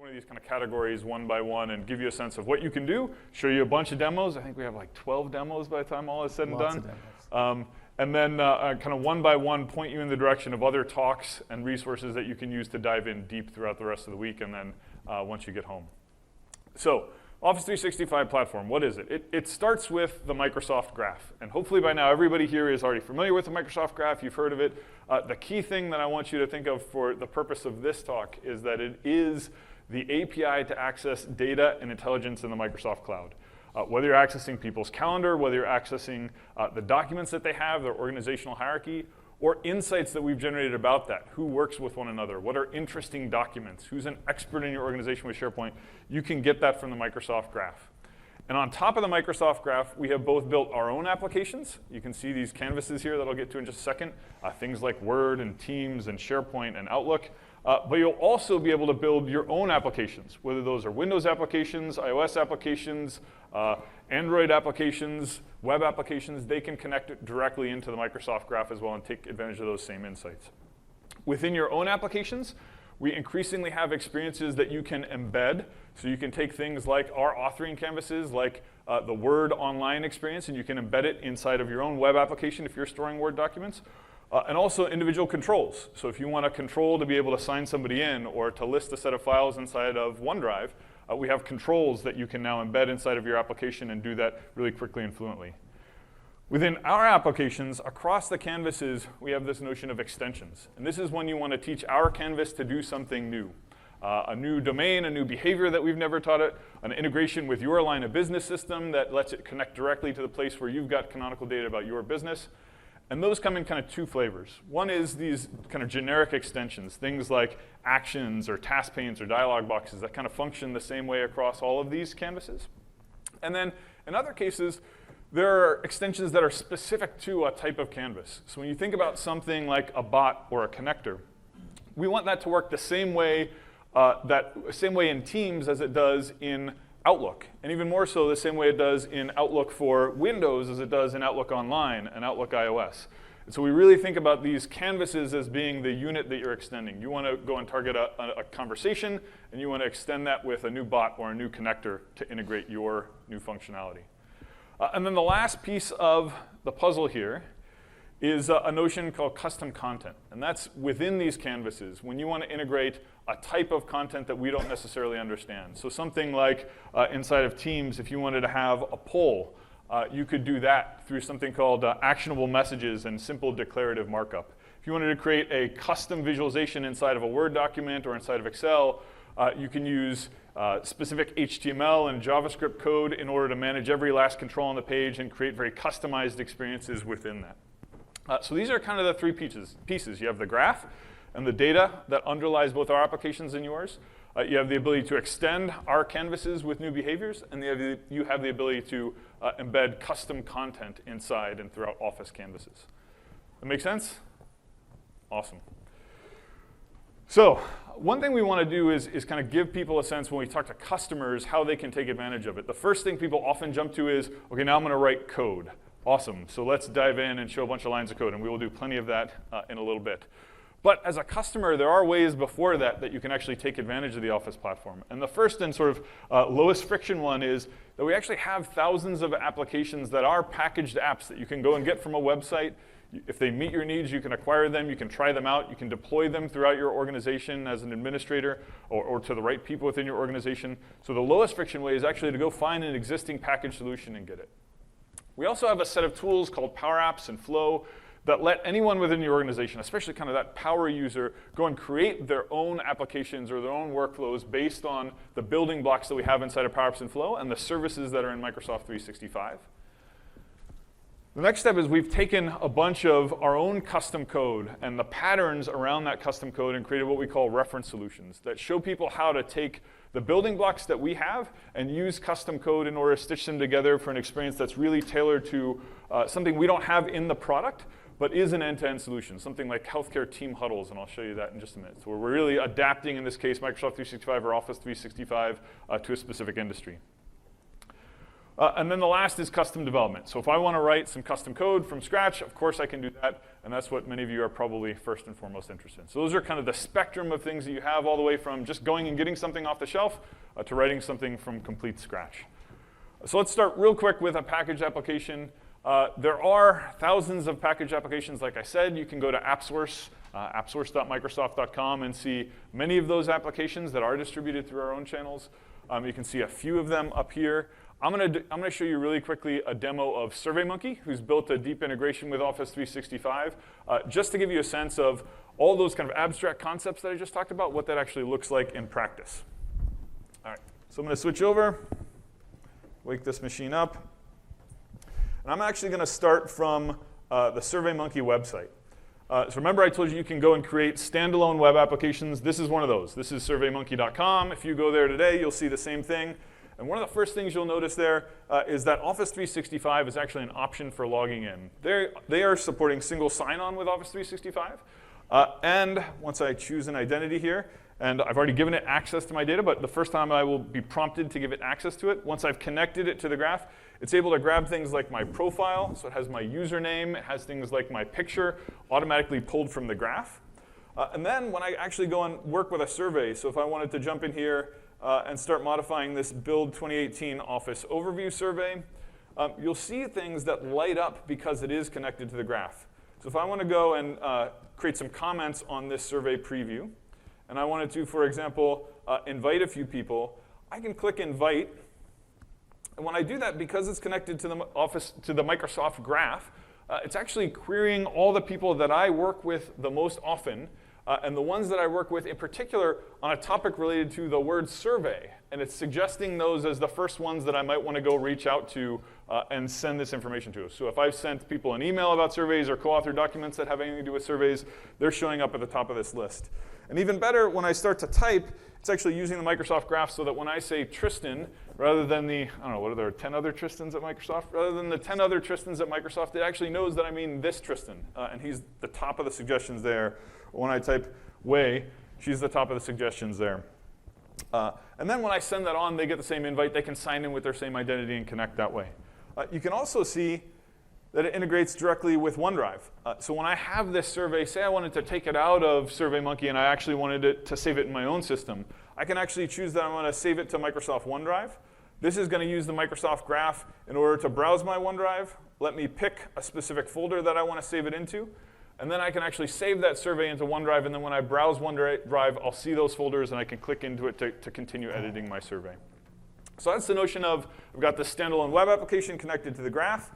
one of these kind of categories one by one and give you a sense of what you can do, show you a bunch of demos. I think we have like 12 demos by the time all is said and Lots done. of demos. And then kind of one by one point you in the direction of other talks and resources that you can use to dive in deep throughout the rest of the week and then once you get home. So Office 365 platform, what is it? It starts with the Microsoft Graph. And hopefully by now everybody here is already familiar with the Microsoft Graph. You've heard of it. The key thing that I want you to think of for the purpose of this talk is that it is the API to access data and intelligence in the Microsoft Cloud. Whether you're accessing people's calendar, whether you're accessing the documents that they have, their organizational hierarchy, or insights that we've generated about that. Who works with one another? What are interesting documents? Who's an expert in your organization with SharePoint? You can get that from the Microsoft Graph. And on top of the Microsoft Graph, we have both built our own applications. You can see these canvases here that I'll get to in just a second. Things like Word and Teams and SharePoint and Outlook. But you'll also be able to build your own applications, whether those are Windows applications, iOS applications, Android applications, web applications. They can connect directly into the Microsoft Graph as well and take advantage of those same insights. Within your own applications, we increasingly have experiences that you can embed. So you can take things like our authoring canvases, like the Word Online experience, and you can embed it inside of your own web application if you're storing Word documents. And also individual controls. So if you want a control to be able to sign somebody in or to list a set of files inside of OneDrive, we have controls that you can now embed inside of your application and do that really quickly and fluently. Within our applications, across the canvases, we have this notion of extensions. And this is when you want to teach our canvas to do something new. A new domain, a new behavior that we've never taught it, an integration with your line of business system that lets it connect directly to the place where you've got canonical data about your business. And those come in kind of two flavors. One is these kind of generic extensions, things like actions or task panes or dialog boxes that kind of function the same way across all of these canvases. And then in other cases, there are extensions that are specific to a type of canvas. So when you think about something like a bot or a connector, we want that to work the same way in Teams as it does in Outlook, and even more so the same way it does in Outlook for Windows as it does in Outlook Online and Outlook iOS. And so we really think about these canvases as being the unit that you're extending. You want to go and target a conversation, and you want to extend that with a new bot or a new connector to integrate your new functionality. And then the last piece of the puzzle here is a notion called custom content. And that's within these canvases when you want to integrate a type of content that we don't necessarily understand. So something like inside of Teams, if you wanted to have a poll, you could do that through something called actionable messages and simple declarative markup. If you wanted to create a custom visualization inside of a Word document or inside of Excel, you can use specific HTML and JavaScript code in order to manage every last control on the page and create very customized experiences within that. So these are kind of the three pieces. You have the graph and the data that underlies both our applications and yours. You have the ability to extend our canvases with new behaviors, and you have the ability to embed custom content inside and throughout Office canvases. That make sense? Awesome. So one thing we want to do is kind of give people a sense when we talk to customers how they can take advantage of it. The first thing people often jump to is, OK, now I'm going to write code. Awesome. So let's dive in and show a bunch of lines of code, and we will do plenty of that in a little bit. But as a customer, there are ways before that you can actually take advantage of the Office platform. And the first and sort of lowest friction one is that we actually have thousands of applications that are packaged apps that you can go and get from a website. If they meet your needs, you can acquire them, you can try them out, you can deploy them throughout your organization as an administrator or to the right people within your organization. So the lowest friction way is actually to go find an existing packaged solution and get it. We also have a set of tools called Power Apps and Flow that let anyone within your organization, especially kind of that power user, go and create their own applications or their own workflows based on the building blocks that we have inside of Power Apps and Flow and the services that are in Microsoft 365. The next step is we've taken a bunch of our own custom code and the patterns around that custom code and created what we call reference solutions that show people how to take the building blocks that we have and use custom code in order to stitch them together for an experience that's really tailored to something we don't have in the product, but is an end-to-end solution, something like healthcare team huddles, and I'll show you that in just a minute. So we're really adapting, in this case, Microsoft 365 or Office 365 to a specific industry. And then the last is custom development. So if I want to write some custom code from scratch, of course I can do that, and that's what many of you are probably first and foremost interested in. So those are kind of the spectrum of things that you have, all the way from just going and getting something off the shelf to writing something from complete scratch. So let's start real quick with a package application. There are thousands of package applications, like I said. You can go to AppSource, appsource.microsoft.com, and see many of those applications that are distributed through our own channels. You can see a few of them up here. I'm going to show you really quickly a demo of SurveyMonkey, who's built a deep integration with Office 365, just to give you a sense of all those kind of abstract concepts that I just talked about, what that actually looks like in practice. All right, so I'm going to switch over, wake this machine up. And I'm actually going to start from the SurveyMonkey website. So remember I told you can go and create standalone web applications. This is one of those. This is surveymonkey.com. If you go there today, you'll see the same thing. And one of the first things you'll notice there is that Office 365 is actually an option for logging in. They are supporting single sign-on with Office 365. And once I choose an identity here, and I've already given it access to my data, but the first time I will be prompted to give it access to it, once I've connected it to the graph, it's able to grab things like my profile, so it has my username, it has things like my picture automatically pulled from the graph. And then when I actually go and work with a survey, so if I wanted to jump in here and start modifying this Build 2018 Office Overview survey, you'll see things that light up because it is connected to the graph. So if I want to go and create some comments on this survey preview, and I wanted to, for example, invite a few people, I can click Invite. And when I do that, because it's connected to the Microsoft Graph, it's actually querying all the people that I work with the most often, and the ones that I work with in particular on a topic related to the word survey. And it's suggesting those as the first ones that I might want to go reach out to and send this information to. So if I've sent people an email about surveys or co-authored documents that have anything to do with surveys, they're showing up at the top of this list. And even better, when I start to type, it's actually using the Microsoft Graph so that when I say Tristan, rather than the, I don't know, what are there, 10 other Tristans at Microsoft? Rather than the 10 other Tristans at Microsoft, it actually knows that I mean this Tristan. And he's the top of the suggestions there. When I type Wei, she's the top of the suggestions there. And then when I send that on, they get the same invite. They can sign in with their same identity and connect that way. You can also see that it integrates directly with OneDrive. So when I have this survey, say I wanted to take it out of SurveyMonkey and I actually wanted it to save it in my own system, I can actually choose that I want to save it to Microsoft OneDrive. This is going to use the Microsoft Graph in order to browse my OneDrive, let me pick a specific folder that I want to save it into, and then I can actually save that survey into OneDrive, and then when I browse OneDrive, I'll see those folders and I can click into it to continue editing my survey. So that's the notion of, I've got this standalone web application connected to the graph.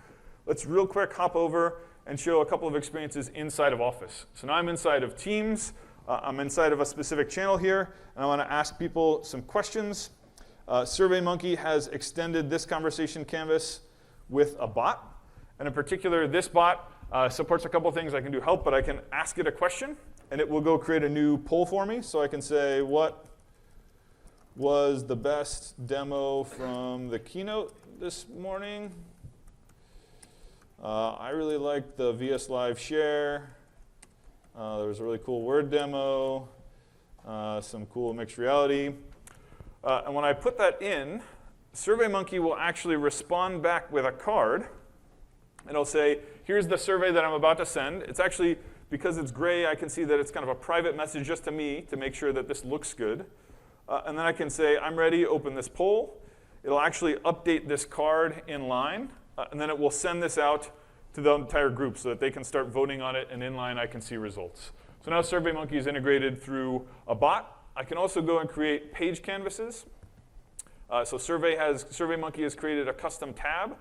Let's real quick hop over and show a couple of experiences inside of Office. So now I'm inside of Teams. I'm inside of a specific channel here, and I want to ask people some questions. SurveyMonkey has extended this conversation canvas with a bot. And in particular, this bot supports a couple of things. I can do help, but I can ask it a question, and it will go create a new poll for me. So I can say, what was the best demo from the keynote this morning? I really liked the VS Live Share. There was a really cool Word demo, some cool mixed reality. And when I put that in, SurveyMonkey will actually respond back with a card. And it'll say, here's the survey that I'm about to send. It's actually, because it's gray, I can see that it's kind of a private message just to me to make sure that this looks good. And then I can say, I'm ready, open this poll. It'll actually update this card in line. And then it will send this out to the entire group so that they can start voting on it, and in line I can see results. So now SurveyMonkey is integrated through a bot. I can also go and create page canvases. So SurveyMonkey has created a custom tab.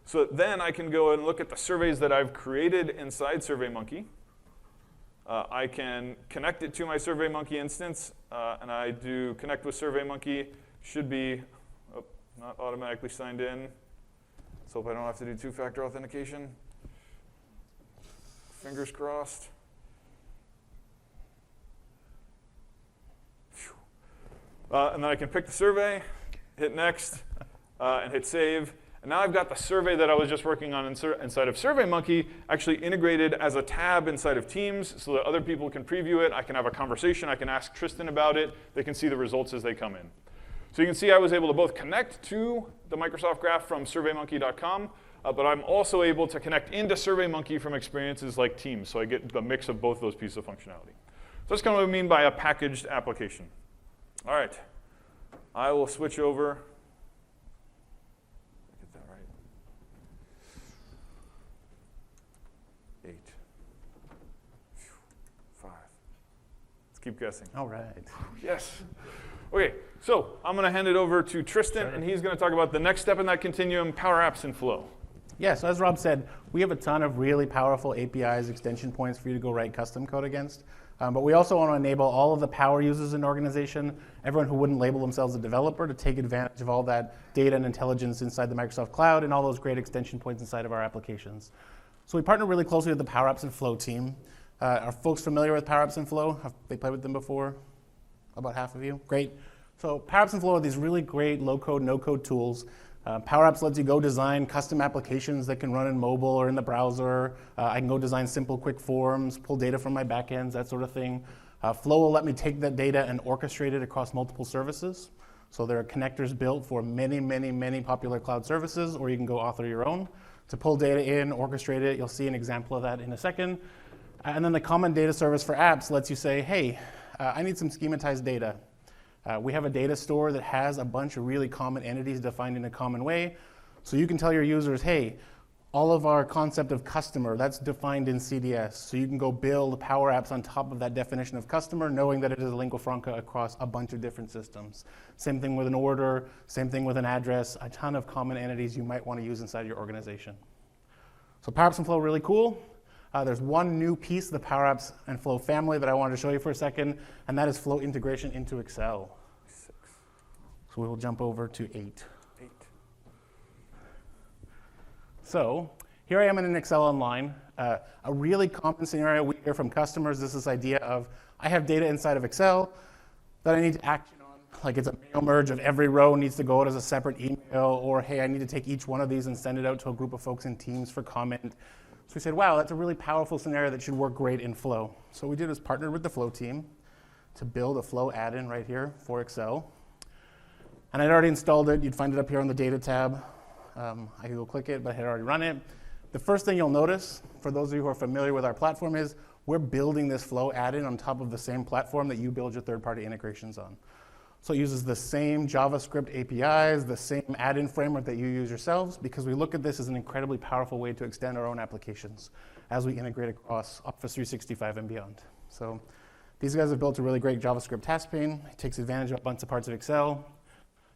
So then I can go and look at the surveys that I've created inside SurveyMonkey. I can connect it to my SurveyMonkey instance, and I do connect with SurveyMonkey. Should be not automatically signed in. Let's hope I don't have to do two-factor authentication. Fingers crossed. And then I can pick the survey, hit next, and hit save. And now I've got the survey that I was just working on inside of SurveyMonkey actually integrated as a tab inside of Teams so that other people can preview it. I can have a conversation. I can ask Tristan about it. They can see the results as they come in. So you can see I was able to both connect to the Microsoft Graph from SurveyMonkey.com, but I'm also able to connect into SurveyMonkey from experiences like Teams, so I get the mix of both those pieces of functionality. So that's kind of what I mean by a packaged application. All right, I will switch over. Get that right. 8. 5. Let's keep guessing. All right. Yes. Okay, so I'm going to hand it over to Tristan, and he's going to talk about the next step in that continuum, Power Apps in Flow. Yeah, so as Rob said, we have a ton of really powerful APIs, extension points for you to go write custom code against. But we also want to enable all of the power users in an organization, everyone who wouldn't label themselves a developer, to take advantage of all that data and intelligence inside the Microsoft Cloud and all those great extension points inside of our applications. So we partner really closely with the Power Apps in Flow team. Are folks familiar with Power Apps in Flow? Have they played with them before? About half of you? Great. So Power Apps in Flow are these really great low-code, no-code tools. Power Apps lets you go design custom applications that can run in mobile or in the browser. I can go design simple, quick forms, pull data from my backends, that sort of thing. Flow will let me take that data and orchestrate it across multiple services. So there are connectors built for many, many, many popular cloud services, or you can go author your own to pull data in, orchestrate it. You'll see an example of that in a second. And then the common data service for apps lets you say, hey, I need some schematized data. We have a data store that has a bunch of really common entities defined in a common way. So you can tell your users, hey, all of our concept of customer, that's defined in CDS. So you can go build Power Apps on top of that definition of customer, knowing that it is a lingua franca across a bunch of different systems. Same thing with an order, same thing with an address, a ton of common entities you might want to use inside your organization. So Power Apps and Flow are really cool. There's one new piece of the Power Apps and Flow family that I wanted to show you for a second, and that is Flow integration into Excel. 6. So we will jump over to 8. 8. So here I am in an Excel online. A really common scenario we hear from customers is this idea of, I have data inside of Excel that I need to action on. Like it's a mail merge of every row needs to go out as a separate email, or hey, I need to take each one of these and send it out to a group of folks in Teams for comment. So we said, wow, that's a really powerful scenario that should work great in Flow. So what we did was partnered with the Flow team to build a Flow add-in right here for Excel. And I'd already installed it. You'd find it up here on the Data tab. I could go click it, but I had already run it. The first thing you'll notice, for those of you who are familiar with our platform, is we're building this Flow add-in on top of the same platform that you build your third-party integrations on. So it uses the same JavaScript APIs, the same add-in framework that you use yourselves, because we look at this as an incredibly powerful way to extend our own applications as we integrate across Office 365 and beyond. So these guys have built a really great JavaScript task pane. It takes advantage of a bunch of parts of Excel.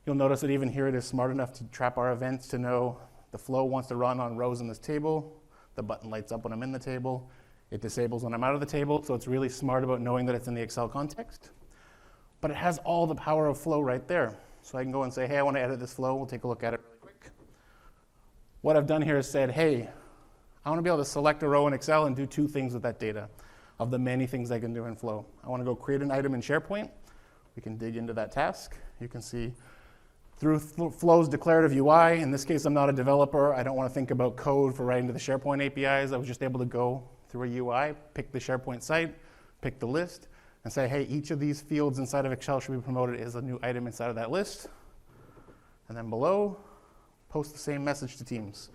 You'll notice that even here it is smart enough to trap our events to know the flow wants to run on rows in this table. The button lights up when I'm in the table. It disables when I'm out of the table. So it's really smart about knowing that it's in the Excel context. But it has all the power of Flow right there. So I can go and say, hey, I want to edit this flow. We'll take a look at it really quick. What I've done here is said, hey, I want to be able to select a row in Excel and do 2 things with that data of the many things I can do in Flow. I want to go create an item in SharePoint. We can dig into that task. You can see through Flow's declarative UI. In this case, I'm not a developer. I don't want to think about code for writing to the SharePoint APIs. I was just able to go through a UI, pick the SharePoint site, pick the list, and say, hey, each of these fields inside of Excel should be promoted as a new item inside of that list. And then below, post the same message to Teams.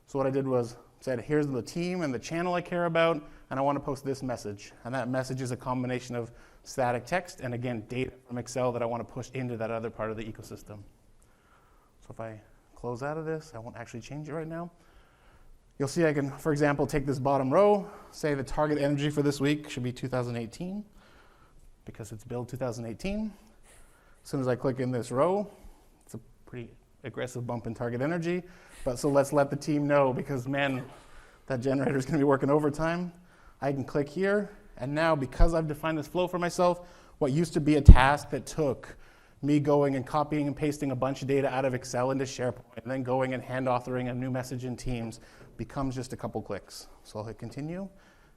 So what I did was said, here's the team and the channel I care about, and I want to post this message. And that message is a combination of static text and, again, data from Excel that I want to push into that other part of the ecosystem. So if I close out of this, I won't actually change it right now. You'll see I can, for example, take this bottom row, say the target energy for this week should be 2018. Because it's build 2018. As soon as I click in this row, it's a pretty aggressive bump in target energy. But so let's let the team know, because man, that generator is going to be working overtime. I can click here, and now because I've defined this flow for myself, what used to be a task that took me going and copying and pasting a bunch of data out of Excel into SharePoint, and then going and hand authoring a new message in Teams, becomes just a couple clicks. So I'll hit continue,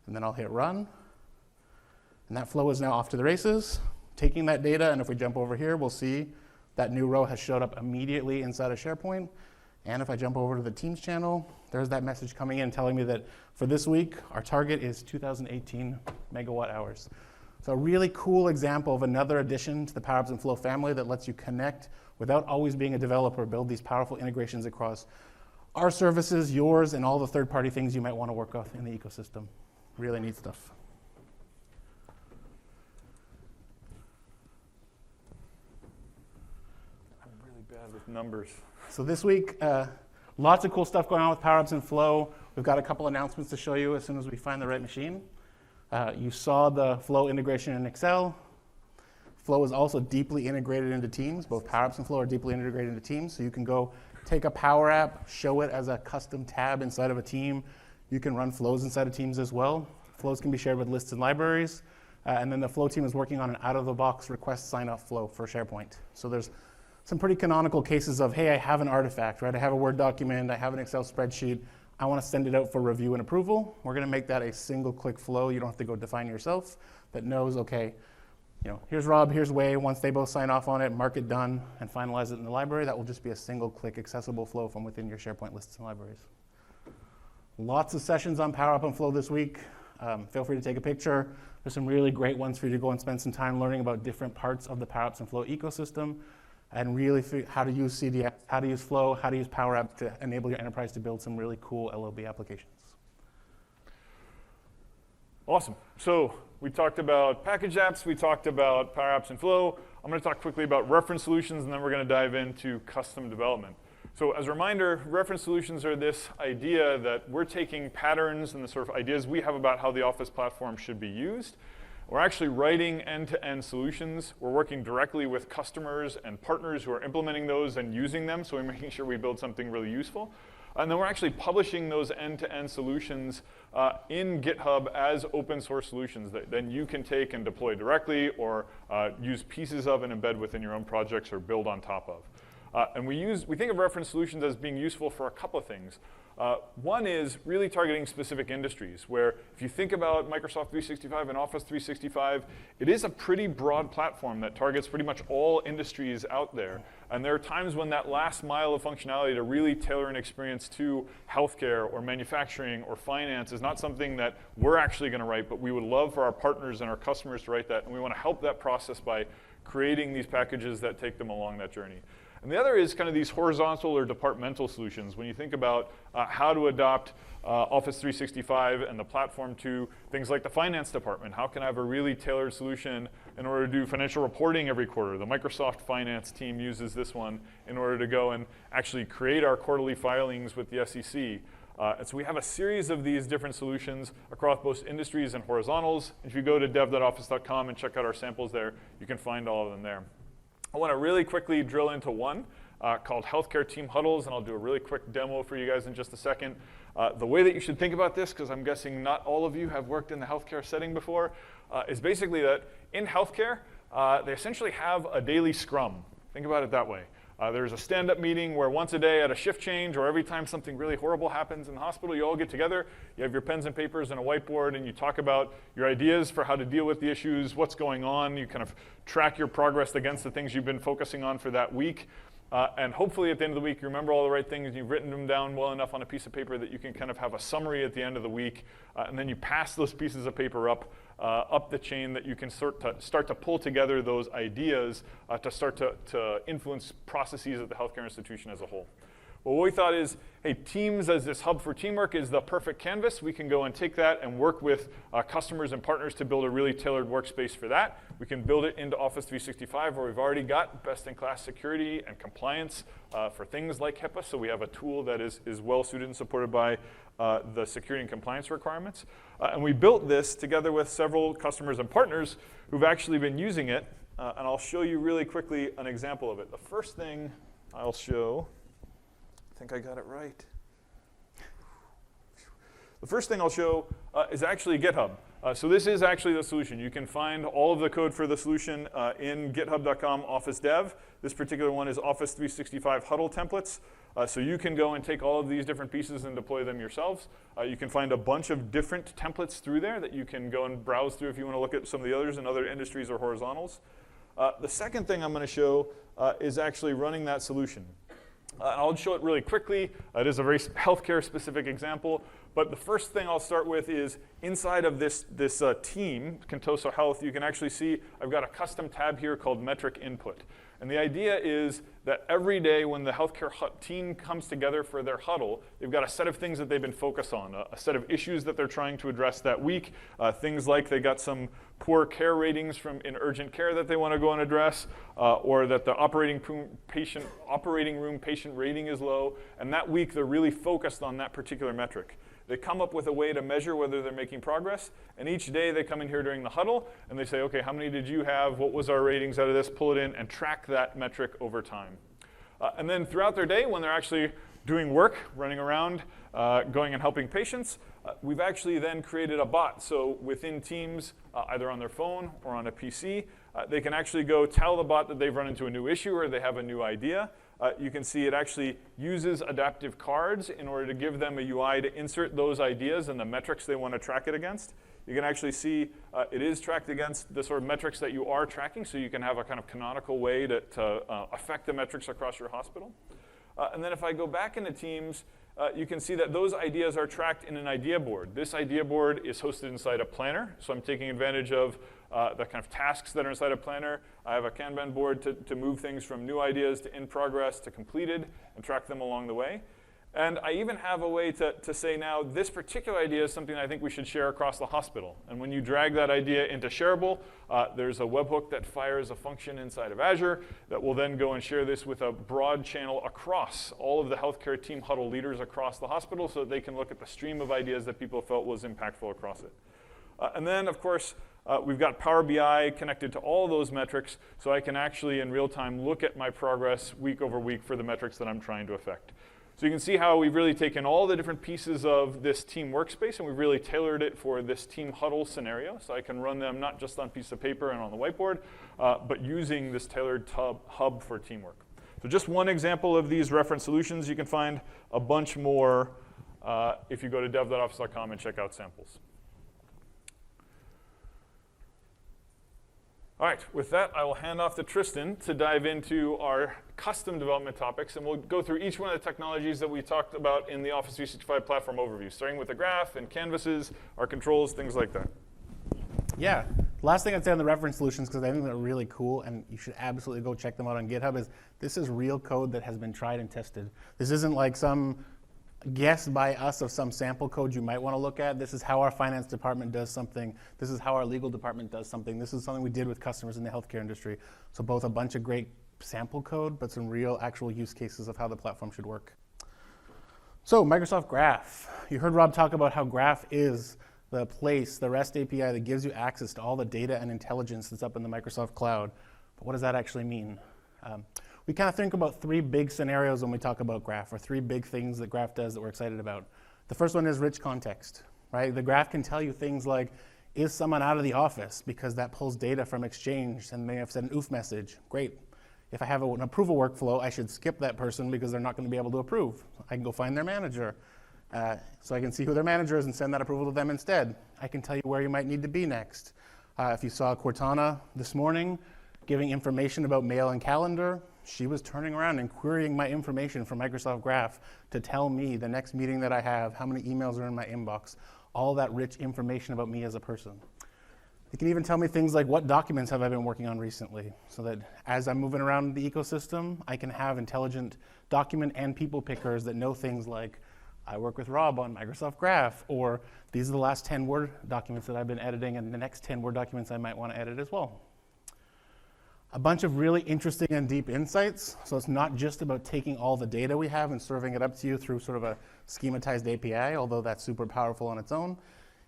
and then I'll hit run. And that flow is now off to the races, taking that data, and if we jump over here, we'll see that new row has showed up immediately inside of SharePoint. And if I jump over to the Teams channel, there's that message coming in telling me that for this week, our target is 2018 megawatt hours. So a really cool example of another addition to the Power Apps and Flow family that lets you connect without always being a developer, build these powerful integrations across our services, yours, and all the third-party things you might want to work with in the ecosystem. Really neat stuff. I'm really bad with numbers. So this week, lots of cool stuff going on with Power Apps and Flow. We've got a couple announcements to show you as soon as we find the right machine. You saw the Flow integration in Excel. Flow is also deeply integrated into Teams. Both Power Apps and Flow are deeply integrated into Teams. So you can go take a Power App, show it as a custom tab inside of a team. You can run flows inside of Teams as well. Flows can be shared with lists and libraries. And then the Flow team is working on an out-of-the-box request sign-up flow for SharePoint. So there's some pretty canonical cases of, hey, I have an artifact, right? I have a Word document, I have an Excel spreadsheet. I want to send it out for review and approval. We're going to make that a single-click flow. You don't have to go define yourself. That knows, okay, here's Rob, here's Wei. Once they both sign off on it, mark it done, and finalize it in the library, that will just be a single-click accessible flow from within your SharePoint lists and libraries. Lots of sessions on Power Up and Flow this week. Feel free to take a picture. There's some really great ones for you to go and spend some time learning about different parts of the Power Apps and Flow ecosystem, and really how to use CDS, how to use Flow, how to use Power Apps to enable your enterprise to build some really cool LOB applications. Awesome. So we talked about package apps, we talked about Power Apps and Flow. I'm going to talk quickly about reference solutions, and then we're going to dive into custom development. So as a reminder, reference solutions are this idea that we're taking patterns and the sort of ideas we have about how the Office platform should be used. We're actually writing end-to-end solutions. We're working directly with customers and partners who are implementing those and using them, so we're making sure we build something really useful. And then we're actually publishing those end-to-end solutions in GitHub as open source solutions that then you can take and deploy directly or use pieces of and embed within your own projects or build on top of. And we think of reference solutions as being useful for a couple of things. One is really targeting specific industries, where if you think about Microsoft 365 and Office 365, it is a pretty broad platform that targets pretty much all industries out there. And there are times when that last mile of functionality to really tailor an experience to healthcare or manufacturing or finance is not something that we're actually going to write, but we would love for our partners and our customers to write that, and we want to help that process by creating these packages that take them along that journey. And the other is kind of these horizontal or departmental solutions. When you think about how to adopt Office 365 and the platform to things like the finance department, how can I have a really tailored solution in order to do financial reporting every quarter? The Microsoft finance team uses this one in order to go and actually create our quarterly filings with the SEC. And so we have a series of these different solutions across both industries and horizontals. If you go to dev.office.com and check out our samples there, you can find all of them there. I want to really quickly drill into one called Healthcare Team Huddles, and I'll do a really quick demo for you guys in just a second. The way that you should think about this, because I'm guessing not all of you have worked in the healthcare setting before, is basically that in healthcare, they essentially have a daily scrum. Think about it that way. There's a stand-up meeting where once a day at a shift change or every time something really horrible happens in the hospital, you all get together, you have your pens and papers and a whiteboard, and you talk about your ideas for how to deal with the issues, what's going on. You kind of track your progress against the things you've been focusing on for that week. And hopefully at the end of the week, you remember all the right things and you've written them down well enough on a piece of paper that you can kind of have a summary at the end of the week. And then you pass those pieces of paper up the chain that you can start to pull together those ideas to start to influence processes at the healthcare institution as a whole. Well, what we thought is, hey, Teams as this hub for teamwork is the perfect canvas. We can go and take that and work with customers and partners to build a really tailored workspace for that. We can build it into Office 365 where we've already got best-in-class security and compliance for things like HIPAA. So we have a tool that is well-suited and supported by the security and compliance requirements. And we built this together with several customers and partners who've actually been using it. And I'll show you really quickly an example of it. The first thing I'll show, I think I got it right. The first thing I'll show is actually GitHub. So this is actually the solution. You can find all of the code for the solution in github.com Office Dev. This particular one is Office 365 Huddle templates. So you can go and take all of these different pieces and deploy them yourselves. You can find a bunch of different templates through there that you can go and browse through if you want to look at some of the others in other industries or horizontals. The second thing I'm going to show is actually running that solution. I'll show it really quickly. It is a very healthcare specific example. But the first thing I'll start with is inside of this team, Contoso Health, you can actually see I've got a custom tab here called Metric Input. And the idea is that every day when the healthcare team comes together for their huddle, they've got a set of things that they've been focused on, a set of issues that they're trying to address that week, things like they got some poor care ratings in urgent care that they want to go and address, or that the operating room patient rating is low, and that week they're really focused on that particular metric. They come up with a way to measure whether they're making progress, and each day they come in here during the huddle, and they say, okay, how many did you have? What was our ratings out of this? Pull it in and track that metric over time. And then throughout their day, when they're actually doing work, running around, going and helping patients, we've actually then created a bot. So within Teams, either on their phone or on a PC, they can actually go tell the bot that they've run into a new issue or they have a new idea. You can see it actually uses adaptive cards in order to give them a UI to insert those ideas and the metrics they want to track it against. You can actually see it is tracked against the sort of metrics that you are tracking, so you can have a kind of canonical way to affect the metrics across your hospital. And then if I go back into Teams, you can see that those ideas are tracked in an idea board. This idea board is hosted inside a planner, so I'm taking advantage of the kind of tasks that are inside a planner. I have a Kanban board to move things from new ideas to in progress to completed and track them along the way. And I even have a way to say now, this particular idea is something I think we should share across the hospital. And when you drag that idea into Shareable, there's a webhook that fires a function inside of Azure that will then go and share this with a broad channel across all of the healthcare team huddle leaders across the hospital so that they can look at the stream of ideas that people felt was impactful across it. And then, of course, we've got Power BI connected to all those metrics, so I can actually, in real time, look at my progress week over week for the metrics that I'm trying to affect. So you can see how we've really taken all the different pieces of this team workspace and we've really tailored it for this team huddle scenario. So I can run them not just on a piece of paper and on the whiteboard, but using this tailored hub for teamwork. So just one example of these reference solutions. You can find a bunch more if you go to dev.office.com and check out samples. All right, with that, I will hand off to Tristan to dive into our custom development topics, and we'll go through each one of the technologies that we talked about in the Office 365 platform overview, starting with the graph and canvases, our controls, things like that. Yeah. Last thing I'd say on the reference solutions, because I think they're really cool, and you should absolutely go check them out on GitHub, is this is real code that has been tried and tested. This isn't like some guess by us of some sample code you might want to look at. This is how our finance department does something. This is how our legal department does something. This is something we did with customers in the healthcare industry. So both a bunch of great sample code, but some real actual use cases of how the platform should work. So Microsoft Graph. You heard Rob talk about how Graph is the place, the REST API that gives you access to all the data and intelligence that's up in the Microsoft cloud. But what does that actually mean? We kind of think about three big scenarios when we talk about Graph, or three big things that Graph does that we're excited about. The first one is rich context, right? The Graph can tell you things like, is someone out of the office? Because that pulls data from Exchange and may have sent an OOF message. Great. If I have an approval workflow, I should skip that person because they're not going to be able to approve. I can go find their manager. So I can see who their manager is and send that approval to them instead. I can tell you where you might need to be next. If you saw Cortana this morning giving information about mail and calendar, she was turning around and querying my information from Microsoft Graph to tell me the next meeting that I have, how many emails are in my inbox, all that rich information about me as a person. It can even tell me things like what documents have I been working on recently, so that as I'm moving around the ecosystem, I can have intelligent document and people pickers that know things like, I work with Rob on Microsoft Graph, or these are the last 10 Word documents that I've been editing, and the next 10 Word documents I might want to edit as well. A bunch of really interesting and deep insights. So it's not just about taking all the data we have and serving it up to you through sort of a schematized API, although that's super powerful on its own.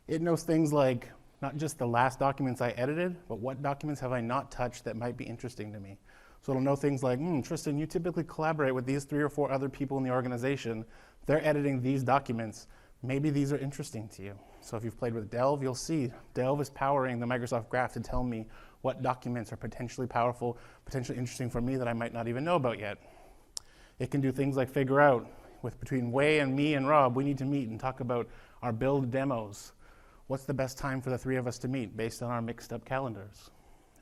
It knows things like not just the last documents I edited, but what documents have I not touched that might be interesting to me. So it'll know things like, Tristan, you typically collaborate with these 3 or 4 other people in the organization. They're editing these documents. Maybe these are interesting to you. So if you've played with Delve, you'll see Delve is powering the Microsoft Graph to tell me what documents are potentially powerful, potentially interesting for me that I might not even know about yet. It can do things like figure out, between Wei and me and Rob, we need to meet and talk about our build demos. What's the best time for the 3 of us to meet based on our mixed up calendars?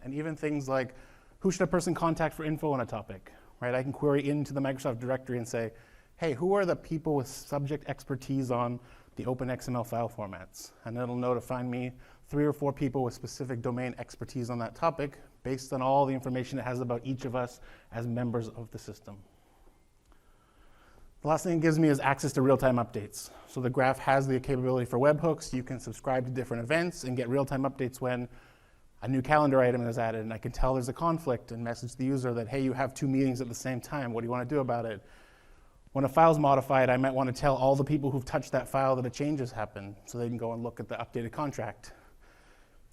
And even things like, who should a person contact for info on a topic, right? I can query into the Microsoft directory and say, hey, who are the people with subject expertise on the open XML file formats? And it'll know to find me 3 or 4 people with specific domain expertise on that topic based on all the information it has about each of us as members of the system. The last thing it gives me is access to real-time updates. So the graph has the capability for webhooks. You can subscribe to different events and get real-time updates when a new calendar item is added, and I can tell there's a conflict and message the user that, hey, you have 2 meetings at the same time. What do you want to do about it? When a file's modified, I might want to tell all the people who've touched that file that a change has happened so they can go and look at the updated contract.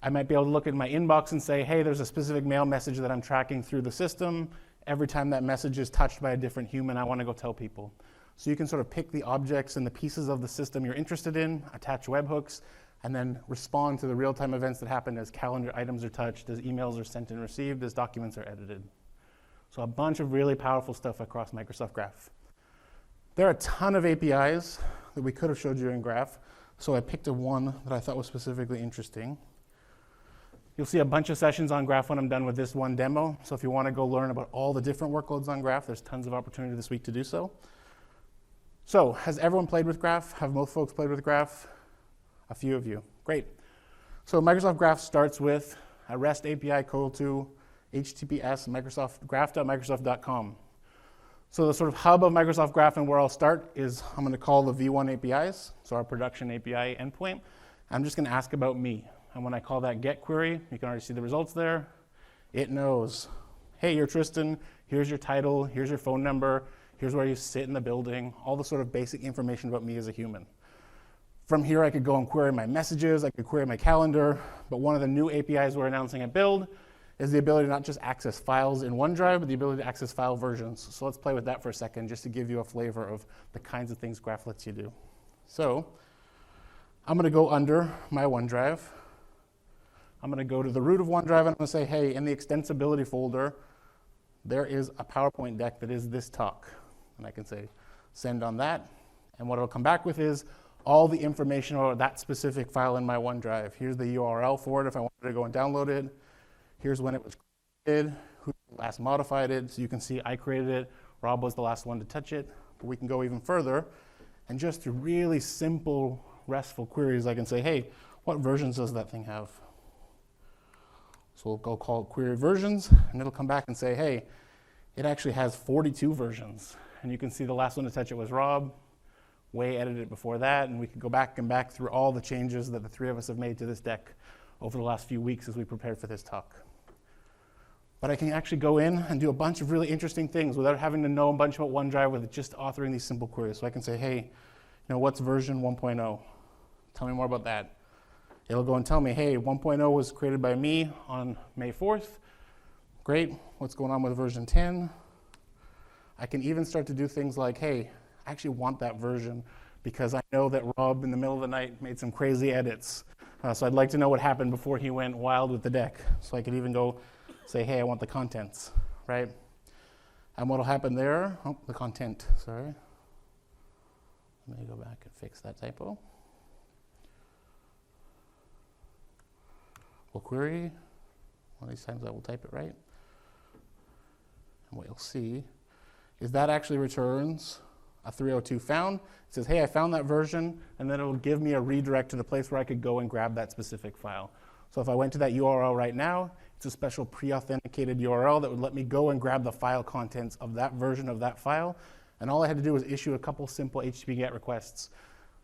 I might be able to look at my inbox and say, hey, there's a specific mail message that I'm tracking through the system. Every time that message is touched by a different human, I want to go tell people. So you can sort of pick the objects and the pieces of the system you're interested in, attach webhooks, and then respond to the real-time events that happen as calendar items are touched, as emails are sent and received, as documents are edited. So a bunch of really powerful stuff across Microsoft Graph. There are a ton of APIs that we could have showed you in Graph, so I picked one that I thought was specifically interesting. You'll see a bunch of sessions on Graph when I'm done with this one demo, so if you want to go learn about all the different workloads on Graph, there's tons of opportunity this week to do so. So, has everyone played with Graph? Have most folks played with Graph? A few of you. Great. So Microsoft Graph starts with a REST API call to HTTPS graph.microsoft.com. So the sort of hub of Microsoft Graph and where I'll start is I'm going to call the V1 APIs, so our production API endpoint. I'm just going to ask about me. And when I call that get query, you can already see the results there. It knows, hey, you're Tristan, here's your title, here's your phone number, here's where you sit in the building, all the sort of basic information about me as a human. From here, I could go and query my messages, I could query my calendar, but one of the new APIs we're announcing at Build is the ability to not just access files in OneDrive, but the ability to access file versions. So let's play with that for a second, just to give you a flavor of the kinds of things Graph lets you do. So I'm going to go under my OneDrive. I'm going to go to the root of OneDrive, and I'm going to say, hey, in the extensibility folder, there is a PowerPoint deck that is this talk. And I can say, send on that. And what it'll come back with is all the information about that specific file in my OneDrive. Here's the URL for it if I wanted to go and download it. Here's when it was created, who last modified it. So you can see I created it. Rob was the last one to touch it. But we can go even further. And just through really simple RESTful queries, I can say, hey, what versions does that thing have? So we'll go call it query versions, and it'll come back and say, hey, it actually has 42 versions. And you can see the last one to touch it was Rob. Way edited it before that, and we can go back and back through all the changes that the 3 of us have made to this deck over the last few weeks as we prepared for this talk. But I can actually go in and do a bunch of really interesting things without having to know a bunch about OneDrive with just authoring these simple queries. So I can say, hey, what's version 1.0? Tell me more about that. It'll go and tell me, hey, 1.0 was created by me on May 4th. Great. What's going on with version 10? I can even start to do things like, hey, I actually want that version because I know that Rob in the middle of the night made some crazy edits. So I'd like to know what happened before he went wild with the deck. So I could even go say, hey, I want the contents, right? And what'll happen there, the content, sorry. Let me go back and fix that typo. We'll query. One of these times I will type it right. And what you'll see is that actually returns a 302 found. It says, hey, I found that version, and then it'll give me a redirect to the place where I could go and grab that specific file. So if I went to that URL right now, it's a special pre-authenticated URL that would let me go and grab the file contents of that version of that file. And all I had to do was issue a couple simple HTTP GET requests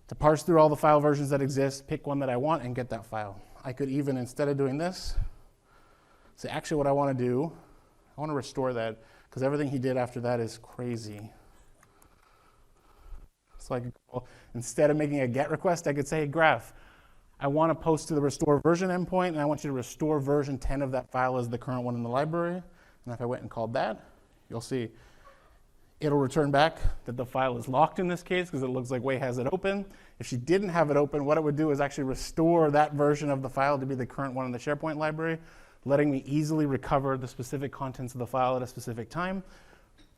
to parse through all the file versions that exist, pick one that I want, and get that file. I could even, instead of doing this, say, actually what I want to do, I want to restore that, because everything he did after that is crazy. So I could go, instead of making a GET request, I could say, hey, Graph, I want to post to the restore version endpoint, and I want you to restore version 10 of that file as the current one in the library. And if I went and called that, you'll see it'll return back that the file is locked in this case because it looks like Wei has it open. If she didn't have it open, what it would do is actually restore that version of the file to be the current one in the SharePoint library, letting me easily recover the specific contents of the file at a specific time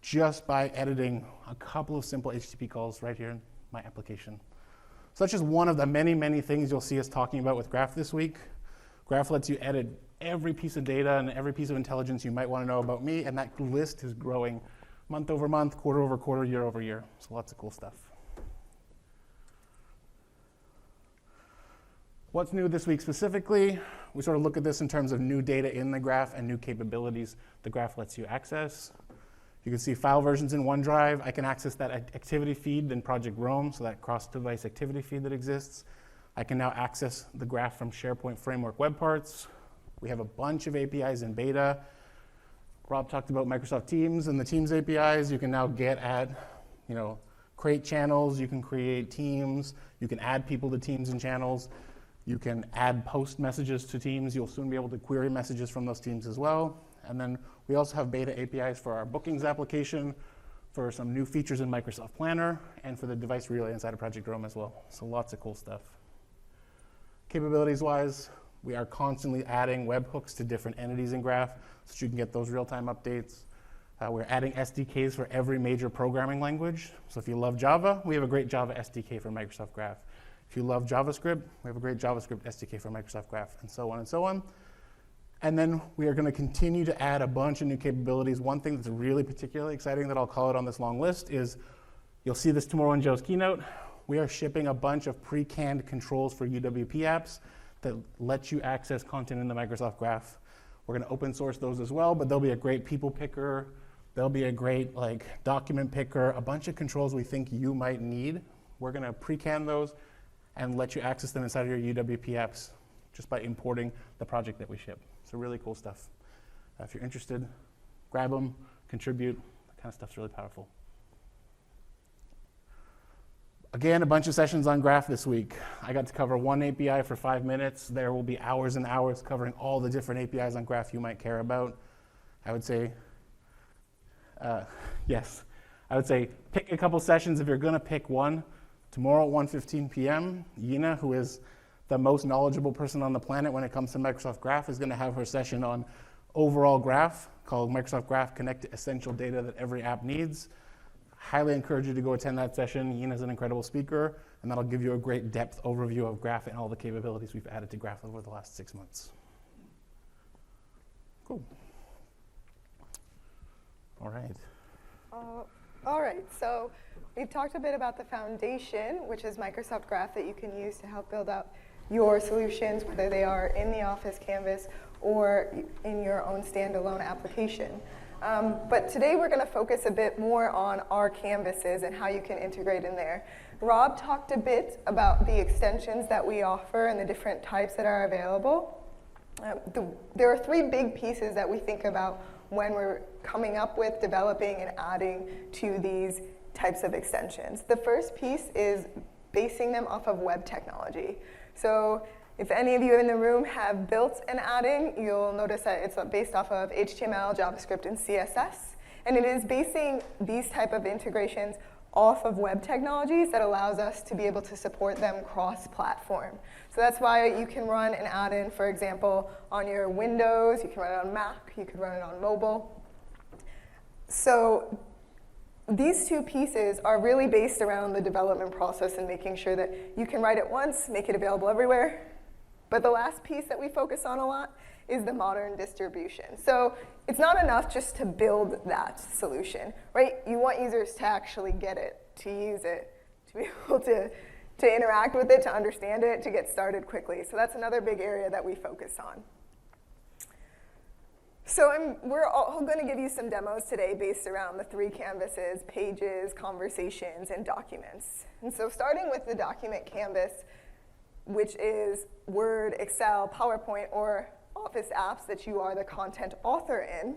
just by editing a couple of simple HTTP calls right here in my application. So that's just one of the many, many things you'll see us talking about with Graph this week. Graph lets you edit every piece of data and every piece of intelligence you might want to know about me, and that list is growing month over month, quarter over quarter, year over year. So lots of cool stuff. What's new this week specifically? We sort of look at this in terms of new data in the graph and new capabilities the graph lets you access. You can see file versions in OneDrive. I can access that activity feed in Project Rome, so that cross-device activity feed that exists. I can now access the graph from SharePoint Framework Web Parts. We have a bunch of APIs in beta. Rob talked about Microsoft Teams and the Teams APIs. You can now get at, create channels. You can create teams. You can add people to teams and channels. You can add post messages to teams. You'll soon be able to query messages from those teams as well. And then we also have beta APIs for our bookings application, for some new features in Microsoft Planner, and for the device relay inside of Project Rome as well. So lots of cool stuff. Capabilities-wise, we are constantly adding webhooks to different entities in Graph so that you can get those real-time updates. We're adding SDKs for every major programming language. So if you love Java, we have a great Java SDK for Microsoft Graph. If you love JavaScript, we have a great JavaScript SDK for Microsoft Graph, and so on and so on. And then we are going to continue to add a bunch of new capabilities. One thing that's really particularly exciting that I'll call it on this long list is, you'll see this tomorrow in Joe's keynote, we are shipping a bunch of pre-canned controls for UWP apps that let you access content in the Microsoft Graph. We're going to open source those as well, but there'll be a great people picker, there'll be a great document picker, a bunch of controls we think you might need. We're going to pre-can those and let you access them inside of your UWP apps just by importing the project that we ship. So really cool stuff. If you're interested, grab them, contribute. That kind of stuff's really powerful. Again, a bunch of sessions on Graph this week. I got to cover one API for 5 minutes. There will be hours and hours covering all the different APIs on Graph you might care about. I would say, yes. I would say pick a couple sessions if you're going to pick one. Tomorrow at 1:15 p.m., Yina, who is the most knowledgeable person on the planet when it comes to Microsoft Graph, is going to have her session on overall Graph called Microsoft Graph Connect to Essential Data That Every App Needs. Highly encourage you to go attend that session. Yina's an incredible speaker, and that'll give you a great depth overview of Graph and all the capabilities we've added to Graph over the last 6 months. Cool. All right. All right, so we've talked a bit about the foundation, which is Microsoft Graph that you can use to help build out your solutions, whether they are in the Office canvas or in your own standalone application. But today we're going to focus a bit more on our canvases and how you can integrate in there. Rob talked a bit about the extensions that we offer and the different types that are available. There are 3 big pieces that we think about when we're coming up with, developing, and adding to these types of extensions. The first piece is basing them off of web technology. So if any of you in the room have built an add-in, you'll notice that it's based off of HTML, JavaScript, and CSS. And it is basing these type of integrations off of web technologies that allows us to be able to support them cross-platform. So that's why you can run an add-in, for example, on your Windows, you can run it on Mac, you can run it on mobile. So these 2 pieces are really based around the development process and making sure that you can write it once, make it available everywhere. But the last piece that we focus on a lot is the modern distribution. So it's not enough just to build that solution, right? You want users to actually get it, to use it, to be able to interact with it, to understand it, to get started quickly. So that's another big area that we focus on. So we're all going to give you some demos today based around the 3 canvases: Pages, Conversations, and Documents. And so starting with the document canvas, which is Word, Excel, PowerPoint, or Office apps that you are the content author in.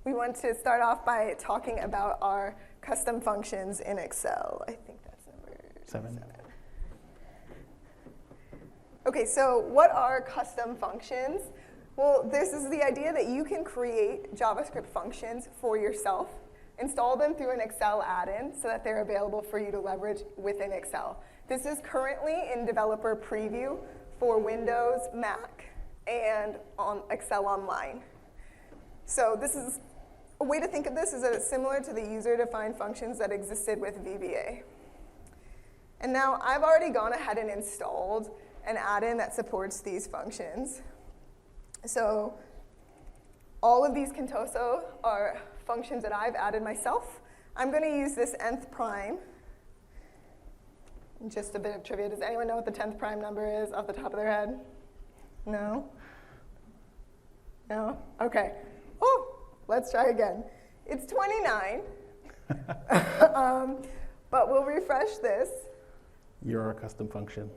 We want to start off by talking about our custom functions in Excel. I think that's number 7. Okay, so what are custom functions? Well, this is the idea that you can create JavaScript functions for yourself, install them through an Excel add-in so that they're available for you to leverage within Excel. This is currently in developer preview for Windows, Mac, and on Excel Online. So this is a way to think of this is that it's similar to the user-defined functions that existed with VBA. And now I've already gone ahead and installed an add-in that supports these functions. So all of these Contoso are functions that I've added myself. I'm going to use this nth prime. Just a bit of trivia. Does anyone know what the 10th prime number is off the top of their head? No? No? Okay. Oh, let's try again. It's 29. But we'll refresh this. You're a custom function.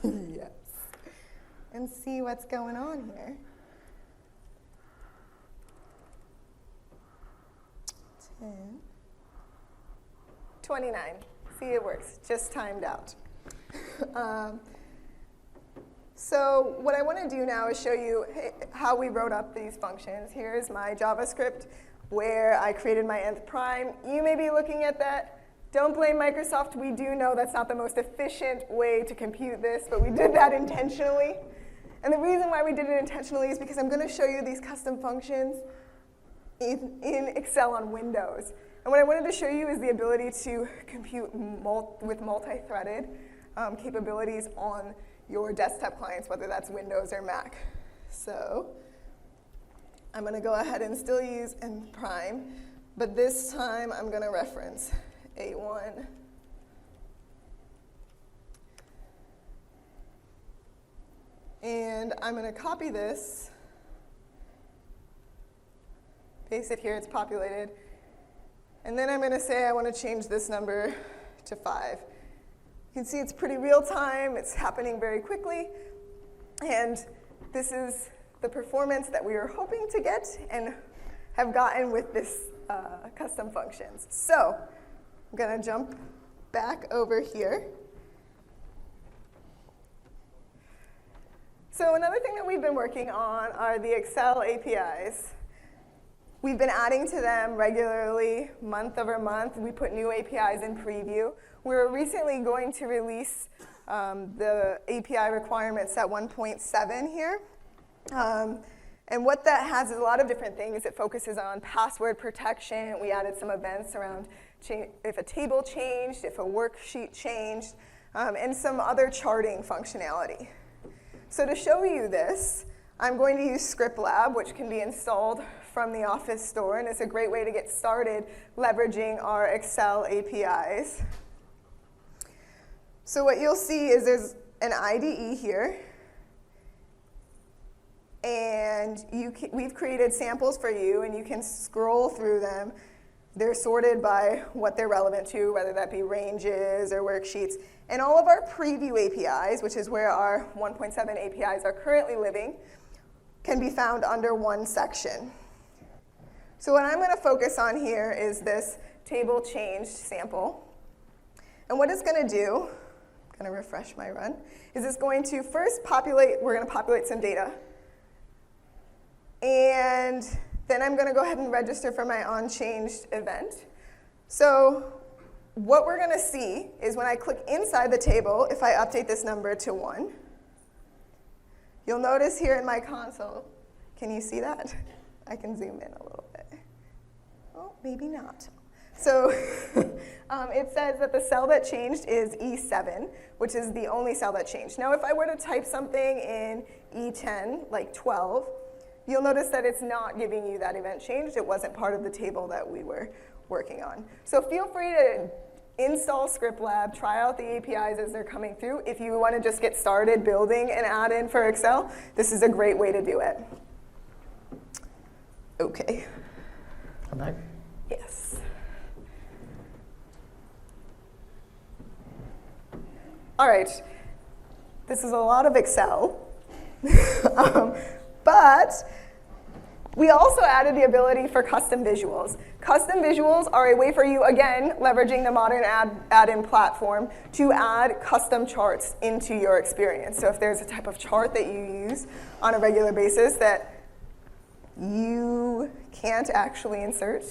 Yes. And see what's going on here. 10. 29. See, it works. Just timed out. So what I want to do now is show you how we wrote up these functions. Here's my JavaScript where I created my nth prime. You may be looking at that. Don't blame Microsoft. We do know that's not the most efficient way to compute this, but we did that intentionally. And the reason why we did it intentionally is because I'm going to show you these custom functions in Excel on Windows. And what I wanted to show you is the ability to compute with multi-threaded capabilities on your desktop clients, whether that's Windows or Mac. So I'm going to go ahead and still use nth prime, but this time I'm going to reference A1. And I'm going to copy this, paste it here, it's populated. And then I'm going to say I want to change this number to 5. You can see it's pretty real time, it's happening very quickly, and this is the performance that we were hoping to get and have gotten with this custom functions. So I'm going to jump back over here. So another thing that we've been working on are the Excel APIs. We've been adding to them regularly, month over month. We put new APIs in preview. We're recently going to release the API requirements at 1.7 here. And what that has is a lot of different things. It focuses on password protection. We added some events around if a table changed, if a worksheet changed, and some other charting functionality. So to show you this, I'm going to use ScriptLab, which can be installed from the Office store, and it's a great way to get started leveraging our Excel APIs. So what you'll see is there's an IDE here, and we've created samples for you, and you can scroll through them. They're sorted by what they're relevant to, whether that be ranges or worksheets. And all of our preview APIs, which is where our 1.7 APIs are currently living, can be found under one section. So what I'm going to focus on here is this table changed sample. And what it's going to do, I'm going to refresh my run, is it's going to first populate, we're going to populate some data. And then I'm going to go ahead and register for my onChanged event. So what we're going to see is when I click inside the table, if I update this number to 1, you'll notice here in my console, can you see that? I can zoom in a little bit. Oh, maybe not. So it says that the cell that changed is E7, which is the only cell that changed. Now, if I were to type something in E10, like 12, you'll notice that it's not giving you that event changed. It wasn't part of the table that we were working on. So feel free to install ScriptLab, try out the APIs as they're coming through. If you want to just get started building an add-in for Excel, this is a great way to do it. Okay. Come back. Yes. All right. This is a lot of Excel. But we also added the ability for custom visuals. Custom visuals are a way for you, again, leveraging the modern add-in platform, to add custom charts into your experience. So if there's a type of chart that you use on a regular basis that you can't actually insert,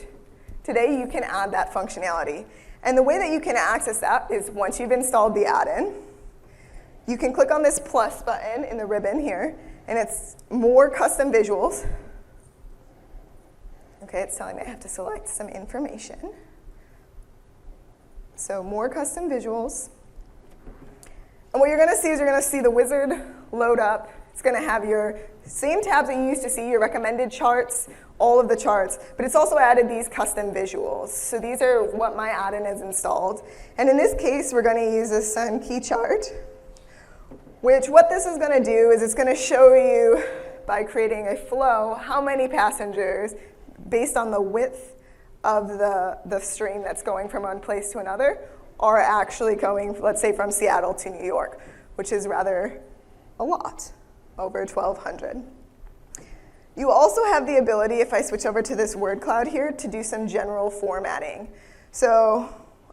today you can add that functionality. And the way that you can access that is once you've installed the add-in, you can click on this plus button in the ribbon here, and it's more custom visuals. Okay, it's telling me I have to select some information. So more custom visuals. And what you're going to see is you're going to see the wizard load up It's going to have your same tabs that you used to see, your recommended charts, all of the charts, but it's also added these custom visuals. So these are what my add-in has installed. And in this case, we're going to use a Sun key chart, which what this is going to do is it's going to show you, by creating a flow, how many passengers, based on the width of the stream that's going from one place to another, are actually going, let's say, from Seattle to New York, which is rather a lot, over 1,200. You also have the ability, if I switch over to this word cloud here, to do some general formatting. So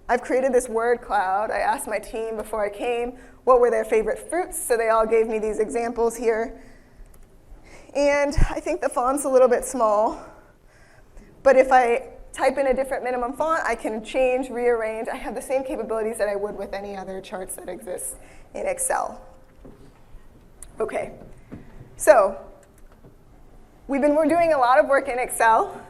I've created this word cloud. I asked my team before I came what were their favorite fruits, so they all gave me these examples here. And I think the font's a little bit small, but if I type in a different minimum font, I can change, rearrange. I have the same capabilities that I would with any other charts that exist in Excel. Okay, so we're doing a lot of work in Excel,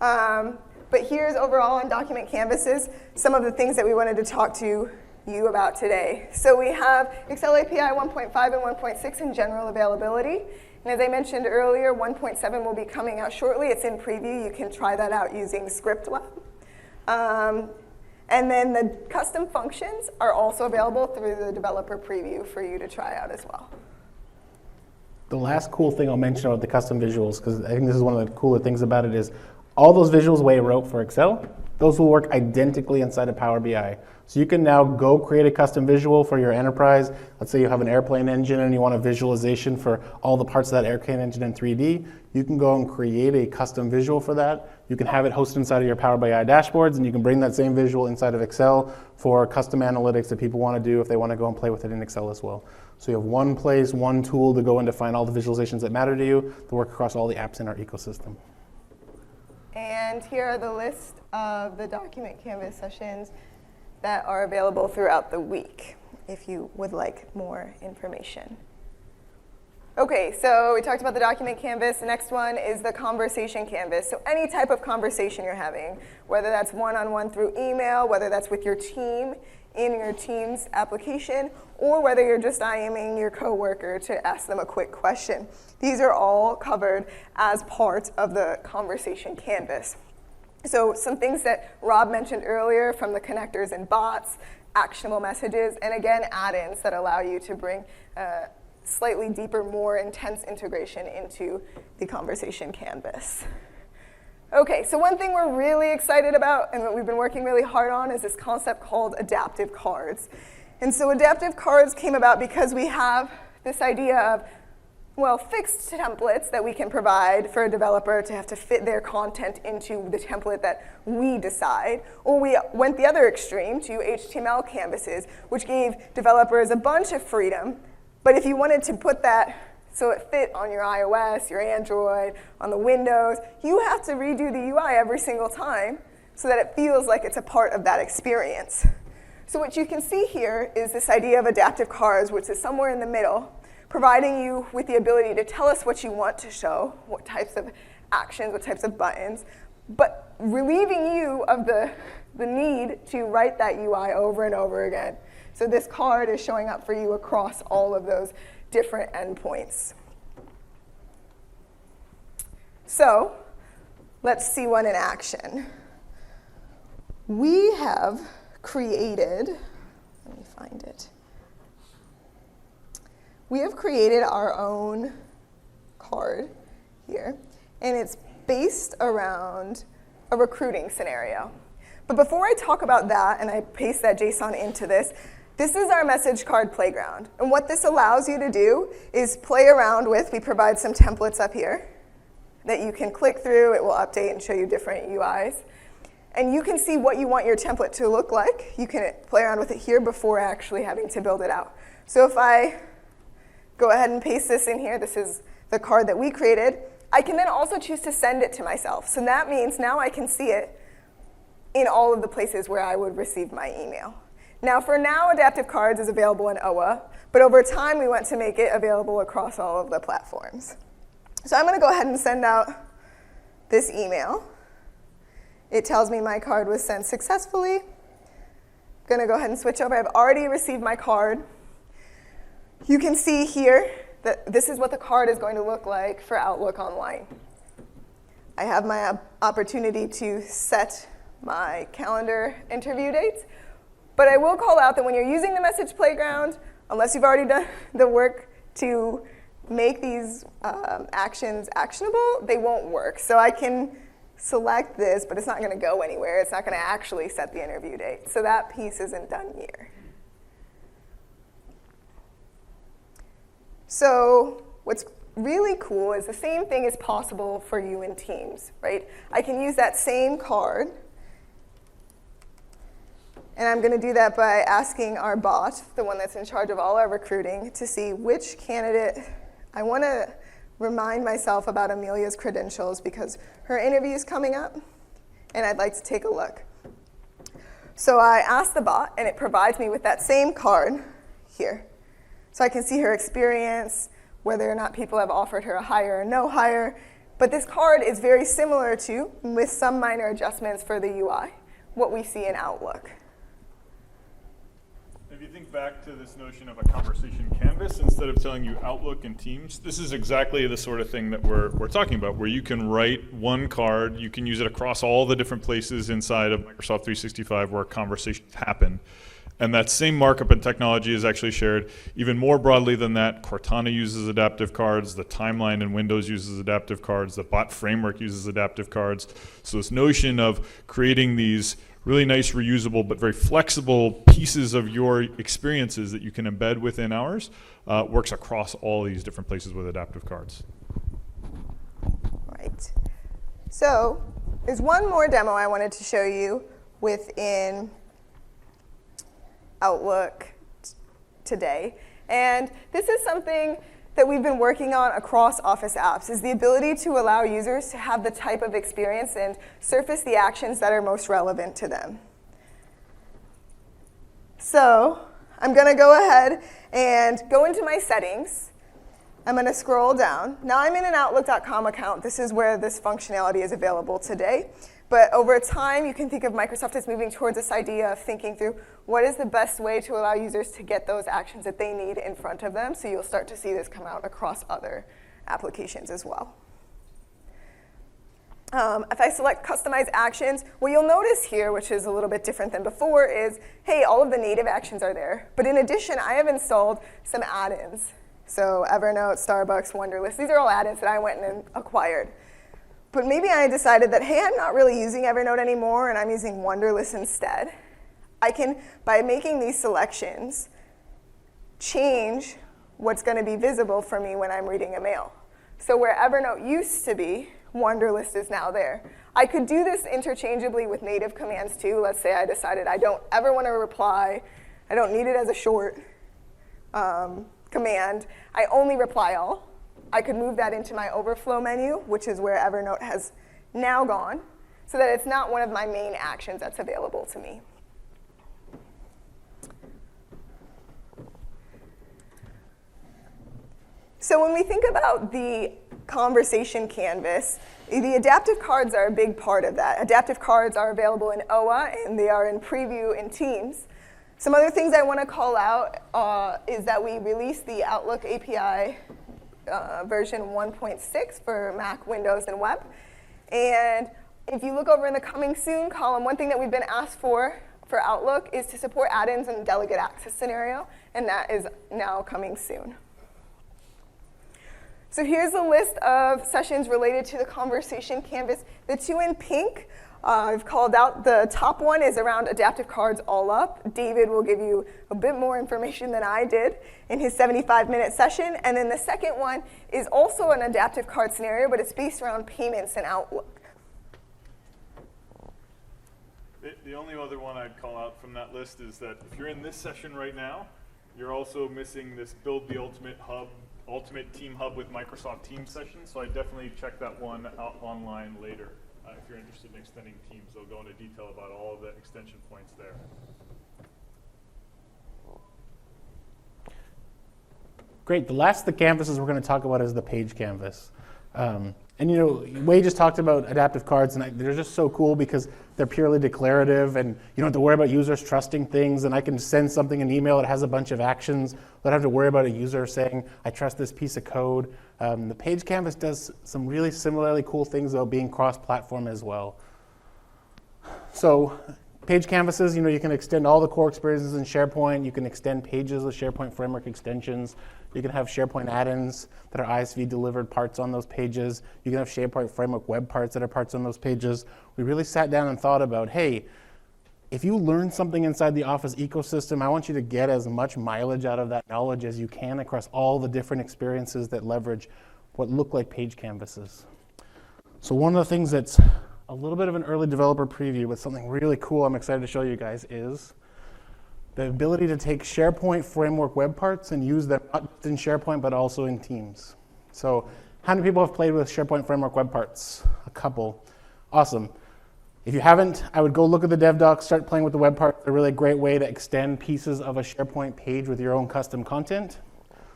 but here's overall on document canvases some of the things that we wanted to talk to you about today. So we have Excel API 1.5 and 1.6 in general availability. And as I mentioned earlier, 1.7 will be coming out shortly. It's in preview. You can try that out using ScriptLab. And then the custom functions are also available through the developer preview for you to try out as well. The last cool thing I'll mention about the custom visuals, because I think this is one of the cooler things about it, is all those visuals Wei wrote for Excel, those will work identically inside of Power BI. So you can now go create a custom visual for your enterprise. Let's say you have an airplane engine and you want a visualization for all the parts of that airplane engine in 3D. You can go and create a custom visual for that. You can have it hosted inside of your Power BI dashboards, and you can bring that same visual inside of Excel for custom analytics that people want to do if they want to go and play with it in Excel as well. So you have one place, one tool to go and define all the visualizations that matter to you to work across all the apps in our ecosystem. And here are the list of the document canvas sessions that are available throughout the week if you would like more information. Okay, so we talked about the document canvas. The next one is the conversation canvas. So any type of conversation you're having, whether that's one-on-one through email, whether that's with your team in your team's application, or whether you're just IMing your coworker to ask them a quick question. These are all covered as part of the conversation canvas. So some things that Rob mentioned earlier, from the connectors and bots, actionable messages, and again, add-ins that allow you to bring slightly deeper, more intense integration into the conversation canvas. Okay, so one thing we're really excited about and what we've been working really hard on is this concept called adaptive cards. And so adaptive cards came about because we have this idea of, well, fixed templates that we can provide for a developer to have to fit their content into the template that we decide. Or we went the other extreme to HTML canvases, which gave developers a bunch of freedom. But if you wanted to put that so it fit on your iOS, your Android, on the Windows, you have to redo the UI every single time so that it feels like it's a part of that experience. So what you can see here is this idea of adaptive cards, which is somewhere in the middle, providing you with the ability to tell us what you want to show, what types of actions, what types of buttons, but relieving you of the need to write that UI over and over again. So this card is showing up for you across all of those different endpoints. So let's see one in action. We have created, let me find it. We have created our own card here, and it's based around a recruiting scenario. But before I talk about that, and I paste that JSON into this is our message card playground. And what this allows you to do is play around with. We provide some templates up here that you can click through. It will update and show you different UIs. And you can see what you want your template to look like. You can play around with it here before actually having to build it out. So if I go ahead and paste this in here, this is the card that we created, I can then also choose to send it to myself. So that means now I can see it in all of the places where I would receive my email. Now, for now, Adaptive Cards is available in OA, but over time, we want to make it available across all of the platforms. So I'm going to go ahead and send out this email. It tells me my card was sent successfully. I'm going to go ahead and switch over. I've already received my card. You can see here that this is what the card is going to look like for Outlook Online. I have my opportunity to set my calendar interview dates, but I will call out that when you're using the message playground, unless you've already done the work to make these actions actionable, they won't work. So I can select this, but it's not going to go anywhere. It's not going to actually set the interview date. So that piece isn't done here. So what's really cool is the same thing is possible for you in Teams, right? I can use that same card, and I'm going to do that by asking our bot, the one that's in charge of all our recruiting, to see which candidate. I want to remind myself about Amelia's credentials because her interview is coming up, and I'd like to take a look. So I ask the bot, and it provides me with that same card here. So I can see her experience, whether or not people have offered her a hire or no hire. But this card is very similar to, with some minor adjustments for the UI, what we see in Outlook. If you think back to this notion of a conversation canvas, instead of telling you Outlook and Teams, this is exactly the sort of thing that we're talking about, where you can write one card, you can use it across all the different places inside of Microsoft 365 where conversations happen. And that same markup and technology is actually shared even more broadly than that. Cortana uses adaptive cards, the timeline in Windows uses adaptive cards, the bot framework uses adaptive cards. So this notion of creating these really nice, reusable, but very flexible pieces of your experiences that you can embed within ours works across all these different places with adaptive cards. Right. So there's one more demo I wanted to show you within Outlook today. And this is something that we've been working on across Office apps, is the ability to allow users to have the type of experience and surface the actions that are most relevant to them. So I'm going to go ahead and go into my settings. I'm going to scroll down. Now I'm in an Outlook.com account. This is where this functionality is available today. But over time, you can think of Microsoft as moving towards this idea of thinking through what is the best way to allow users to get those actions that they need in front of them. So you'll start to see this come out across other applications as well. If I select Customize Actions, what you'll notice here, which is a little bit different than before, is, hey, all of the native actions are there. But in addition, I have installed some add-ins. So Evernote, Starbucks, Wunderlist, these are all add-ins that I went and acquired. But maybe I decided that, hey, I'm not really using Evernote anymore, and I'm using Wunderlist instead. I can, by making these selections, change what's going to be visible for me when I'm reading a mail. So where Evernote used to be, Wunderlist is now there. I could do this interchangeably with native commands too. Let's say I decided I don't ever want to reply. I don't need it as a short command. I only reply all. I could move that into my overflow menu, which is where Evernote has now gone, so that it's not one of my main actions that's available to me. So when we think about the conversation canvas, the adaptive cards are a big part of that. Adaptive cards are available in OA, and they are in preview in Teams. Some other things I want to call out is that we released the Outlook API version 1.6 for Mac, Windows, and web. And if you look over in the coming soon column, one thing that we've been asked for Outlook is to support add-ins in the delegate access scenario, and that is now coming soon. So here's a list of sessions related to the conversation canvas. The two in pink, I've called out. The top one is around adaptive cards all up. David will give you a bit more information than I did in his 75-minute session. And then the second one is also an adaptive card scenario, but it's based around payments and Outlook. The only other one I'd call out from that list is that if you're in this session right now, you're also missing this Build the Ultimate Team Hub with Microsoft Teams session. So I definitely check that one out online later. If you're interested in extending Teams, they'll go into detail about all of the extension points there. Great. The last of the canvases we're going to talk about is the page canvas. And Wei just talked about adaptive cards, and they're just so cool because they're purely declarative, and you don't have to worry about users trusting things, and I can send something in email that has a bunch of actions. I don't have to worry about a user saying, I trust this piece of code. The Page Canvas does some really similarly cool things about being cross-platform as well. So Page Canvases, you can extend all the core experiences in SharePoint. You can extend pages with SharePoint Framework extensions. You can have SharePoint add-ins that are ISV-delivered parts on those pages. You can have SharePoint Framework web parts that are parts on those pages. We really sat down and thought about, hey, if you learn something inside the Office ecosystem, I want you to get as much mileage out of that knowledge as you can across all the different experiences that leverage what look like page canvases. So one of the things that's a little bit of an early developer preview, but something really cool I'm excited to show you guys is the ability to take SharePoint Framework web parts and use them not just in SharePoint, but also in Teams. So how many people have played with SharePoint Framework web parts? A couple. Awesome. If you haven't, I would go look at the dev docs, start playing with the web parts. They're a really great way to extend pieces of a SharePoint page with your own custom content.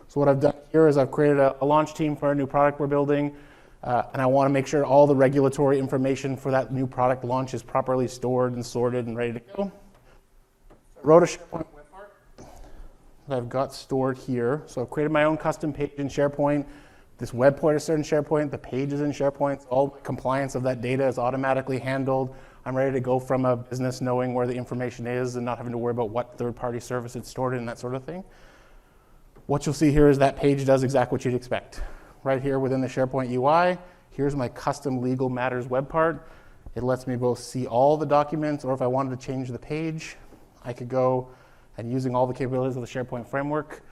So what I've done here is I've created a launch team for a new product we're building, and I want to make sure all the regulatory information for that new product launch is properly stored and sorted and ready to go. I wrote a SharePoint web part that I've got stored here. So I've created my own custom page in SharePoint. This web port is in SharePoint, the page is in SharePoint, all compliance of that data is automatically handled. I'm ready to go from a business knowing where the information is and not having to worry about what third-party service it's stored in, that sort of thing. What you'll see here is that page does exactly what you'd expect. Right here within the SharePoint UI, here's my custom legal matters web part. It lets me both see all the documents, or if I wanted to change the page, I could go and using all the capabilities of the SharePoint framework,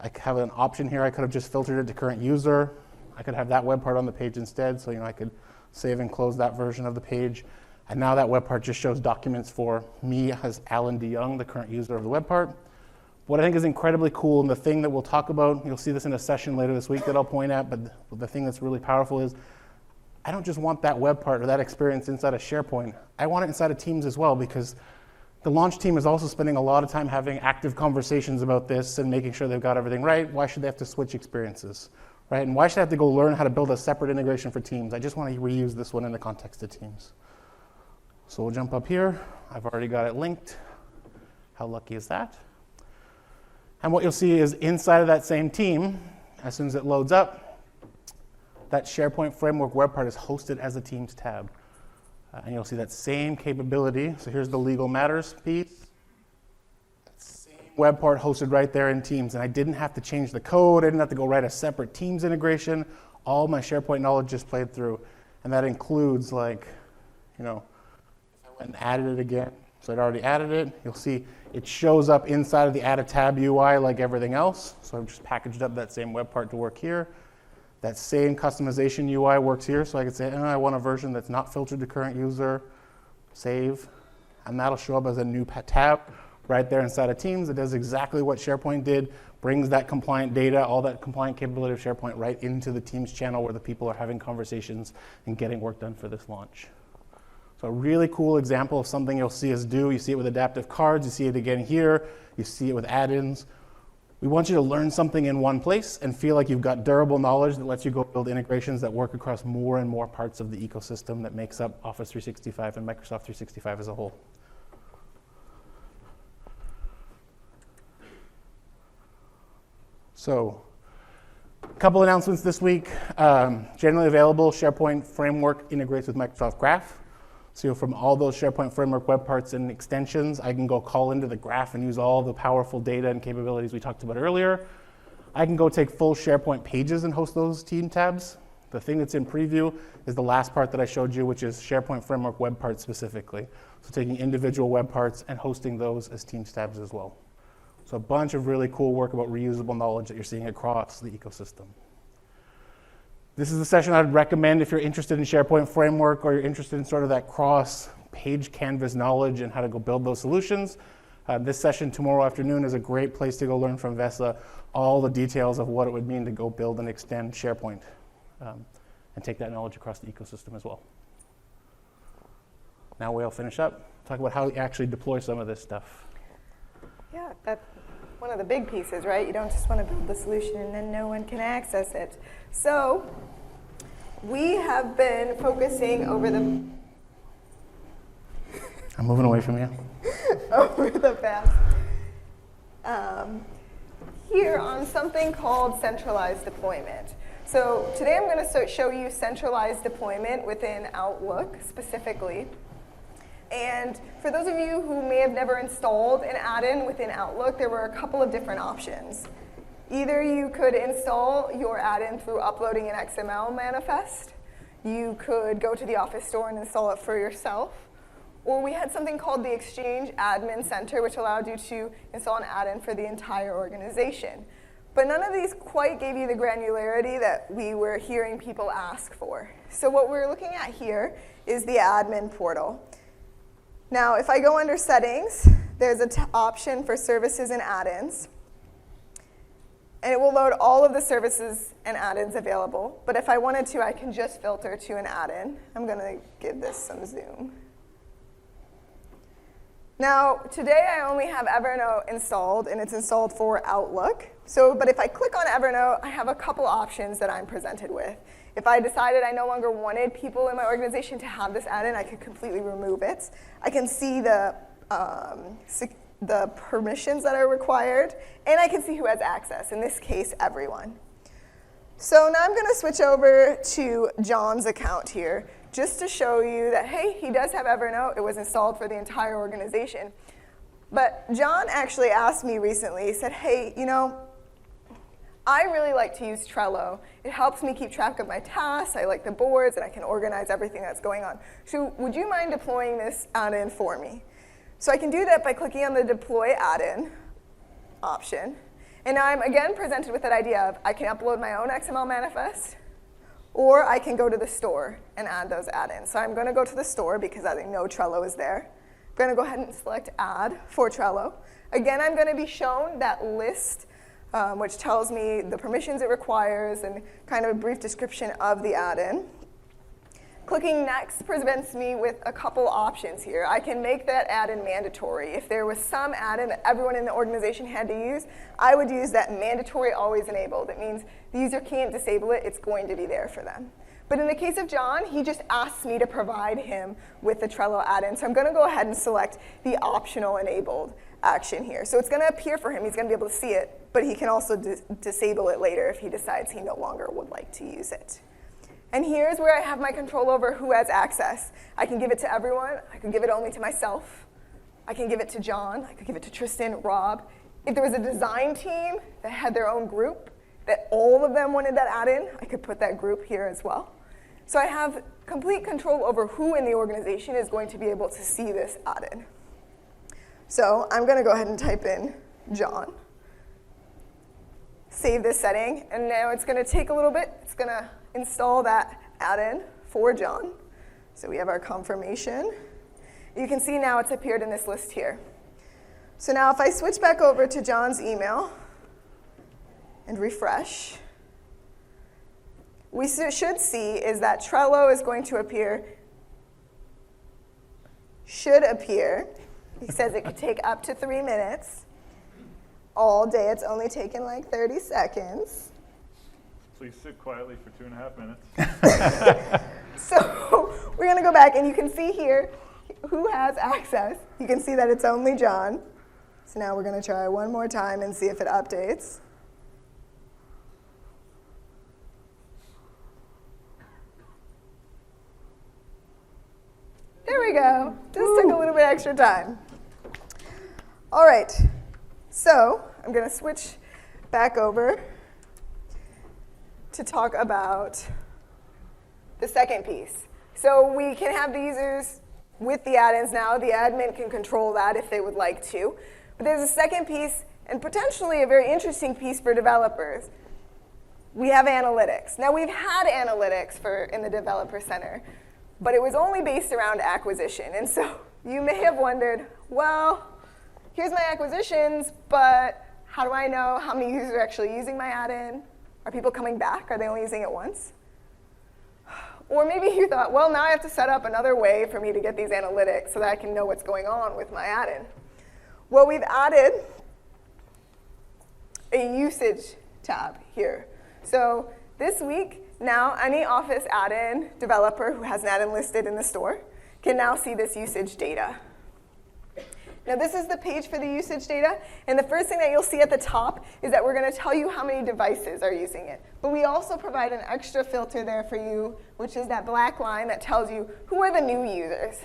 I have an option here. I could have just filtered it to current user. I could have that web part on the page instead. So I could save and close that version of the page. And now that web part just shows documents for me as Alan DeYoung, the current user of the web part. What I think is incredibly cool, and the thing that we'll talk about, you'll see this in a session later this week that I'll point at, but the thing that's really powerful is I don't just want that web part or that experience inside of SharePoint. I want it inside of Teams as well, because the launch team is also spending a lot of time having active conversations about this and making sure they've got everything right. Why should they have to switch experiences, right? And why should I have to go learn how to build a separate integration for Teams? I just want to reuse this one in the context of Teams. So we'll jump up here. I've already got it linked. How lucky is that? And what you'll see is inside of that same team, as soon as it loads up, that SharePoint Framework web part is hosted as a Teams tab. And you'll see that same capability. So here's the legal matters piece. That same web part hosted right there in Teams. And I didn't have to change the code. I didn't have to go write a separate Teams integration. All my SharePoint knowledge just played through. And that includes if I went and added it again. So I'd already added it. You'll see it shows up inside of the Add a Tab UI like everything else. So I've just packaged up that same web part to work here. That same customization UI works here, so I could say, I want a version that's not filtered to current user, save, and that'll show up as a new tab right there inside of Teams. It does exactly what SharePoint did, brings that compliant data, all that compliant capability of SharePoint right into the Teams channel where the people are having conversations and getting work done for this launch. So a really cool example of something you'll see us do. You see it with adaptive cards, you see it again here, you see it with add-ins. We want you to learn something in one place and feel like you've got durable knowledge that lets you go build integrations that work across more and more parts of the ecosystem that makes up Office 365 and Microsoft 365 as a whole. So, a couple announcements this week. Generally available, SharePoint Framework integrates with Microsoft Graph. So from all those SharePoint Framework web parts and extensions, I can go call into the graph and use all the powerful data and capabilities we talked about earlier. I can go take full SharePoint pages and host those team tabs. The thing that's in preview is the last part that I showed you, which is SharePoint Framework web parts specifically. So taking individual web parts and hosting those as Teams tabs as well. So a bunch of really cool work about reusable knowledge that you're seeing across the ecosystem. This is the session I'd recommend if you're interested in SharePoint Framework or you're interested in sort of that cross-page canvas knowledge and how to go build those solutions. This session tomorrow afternoon is a great place to go learn from Vesa all the details of what it would mean to go build and extend SharePoint and take that knowledge across the ecosystem as well. Now we'll finish up, talk about how you actually deploy some of this stuff. Yeah, that's one of the big pieces, right? You don't just want to build the solution and then no one can access it. So we have been focusing over the I'm moving away from you. over the past here on something called centralized deployment. So today I'm going to show you centralized deployment within Outlook specifically. And for those of you who may have never installed an add-in within Outlook, there were a couple of different options. Either you could install your add-in through uploading an XML manifest. You could go to the Office store and install it for yourself. Or we had something called the Exchange Admin Center, which allowed you to install an add-in for the entire organization. But none of these quite gave you the granularity that we were hearing people ask for. So what we're looking at here is the admin portal. Now, if I go under Settings, there's an option for Services and Add-ins. And it will load all of the services and add-ins available. But if I wanted to, I can just filter to an add-in. I'm going to give this some zoom. Now, today I only have Evernote installed, and it's installed for Outlook. But if I click on Evernote, I have a couple options that I'm presented with. If I decided I no longer wanted people in my organization to have this add-in, I could completely remove it. I can see the permissions that are required, and I can see who has access, in this case, everyone. So now I'm going to switch over to John's account here, just to show you that, hey, he does have Evernote. It was installed for the entire organization. But John actually asked me recently, he said, hey, you know, I really like to use Trello. It helps me keep track of my tasks. I like the boards, and I can organize everything that's going on. So would you mind deploying this add-in for me? So I can do that by clicking on the Deploy Add-in option. And now I'm again presented with that idea of I can upload my own XML manifest, or I can go to the store and add those add-ins. So I'm going to go to the store because I know Trello is there. I'm going to go ahead and select Add for Trello. Again, I'm going to be shown that list, which tells me the permissions it requires and kind of a brief description of the add-in. Clicking Next presents me with a couple options here. I can make that add-in mandatory. If there was some add-in that everyone in the organization had to use, I would use that mandatory always enabled. It means the user can't disable it. It's going to be there for them. But in the case of John, he just asked me to provide him with the Trello add-in. So I'm going to go ahead and select the optional enabled action here. So it's going to appear for him. He's going to be able to see it, but he can also disable it later if he decides he no longer would like to use it. And here's where I have my control over who has access. I can give it to everyone. I can give it only to myself. I can give it to John. I could give it to Tristan, Rob. If there was a design team that had their own group, that all of them wanted that add-in, I could put that group here as well. So I have complete control over who in the organization is going to be able to see this add-in. So I'm going to go ahead and type in John. Save this setting, and now it's going to take a little bit. It's going to install that add-in for John. So we have our confirmation. You can see now it's appeared in this list here. So now if I switch back over to John's email and refresh, we should see is that Trello is going to appear, should appear. He says it could take up to 3 minutes. All day, it's only taken like 30 seconds. Please sit quietly for 2.5 minutes. So we're going to go back, and you can see here who has access. You can see that it's only John. So now we're going to try one more time and see if it updates. There we go. Just took a little bit extra time. All right. So I'm going to switch back over to talk about the second piece. So we can have the users with the add-ins now. The admin can control that if they would like to. But there's a second piece, and potentially a very interesting piece for developers. We have analytics. Now, we've had analytics in the Developer Center, but it was only based around acquisition. And so you may have wondered, well, here's my acquisitions, but how do I know how many users are actually using my add-in? Are people coming back? Are they only using it once? Or maybe you thought, well, now I have to set up another way for me to get these analytics so that I can know what's going on with my add-in. Well, we've added a usage tab here. So this week, now any Office add-in developer who has an add-in listed in the store can now see this usage data. Now this is the page for the usage data, and the first thing that you'll see at the top is that we're going to tell you how many devices are using it. But we also provide an extra filter there for you, which is that black line that tells you who are the new users.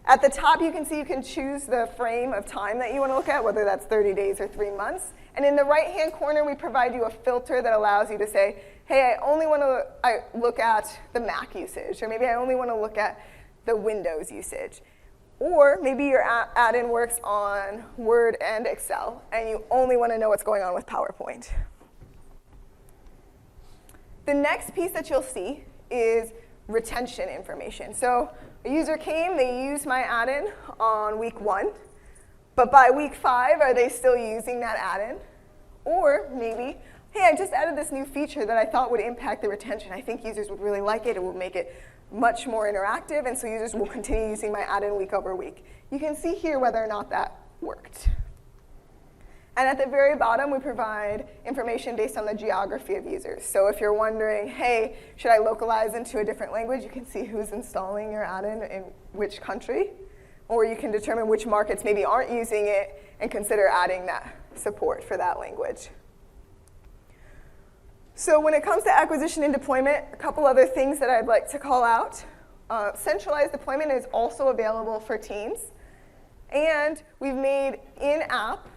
At the top, you can see you can choose the frame of time that you want to look at, whether that's 30 days or 3 months. And in the right-hand corner, we provide you a filter that allows you to say, hey, I only want to look at the Mac usage, or maybe I only want to look at the Windows usage. Or maybe your add-in works on Word and Excel, and you only want to know what's going on with PowerPoint. The next piece that you'll see is retention information. So a user came, they used my add-in on week 1, but by week 5, are they still using that add-in? Or maybe, hey, I just added this new feature that I thought would impact the retention. I think users would really like it. It would make it much more interactive, and so users will continue using my add-in week over week. You can see here whether or not that worked. And at the very bottom, we provide information based on the geography of users. So if you're wondering, hey, should I localize into a different language, you can see who's installing your add-in in which country. Or you can determine which markets maybe aren't using it and consider adding that support for that language. So when it comes to acquisition and deployment, a couple other things that I'd like to call out. Centralized deployment is also available for Teams. And we've made in-app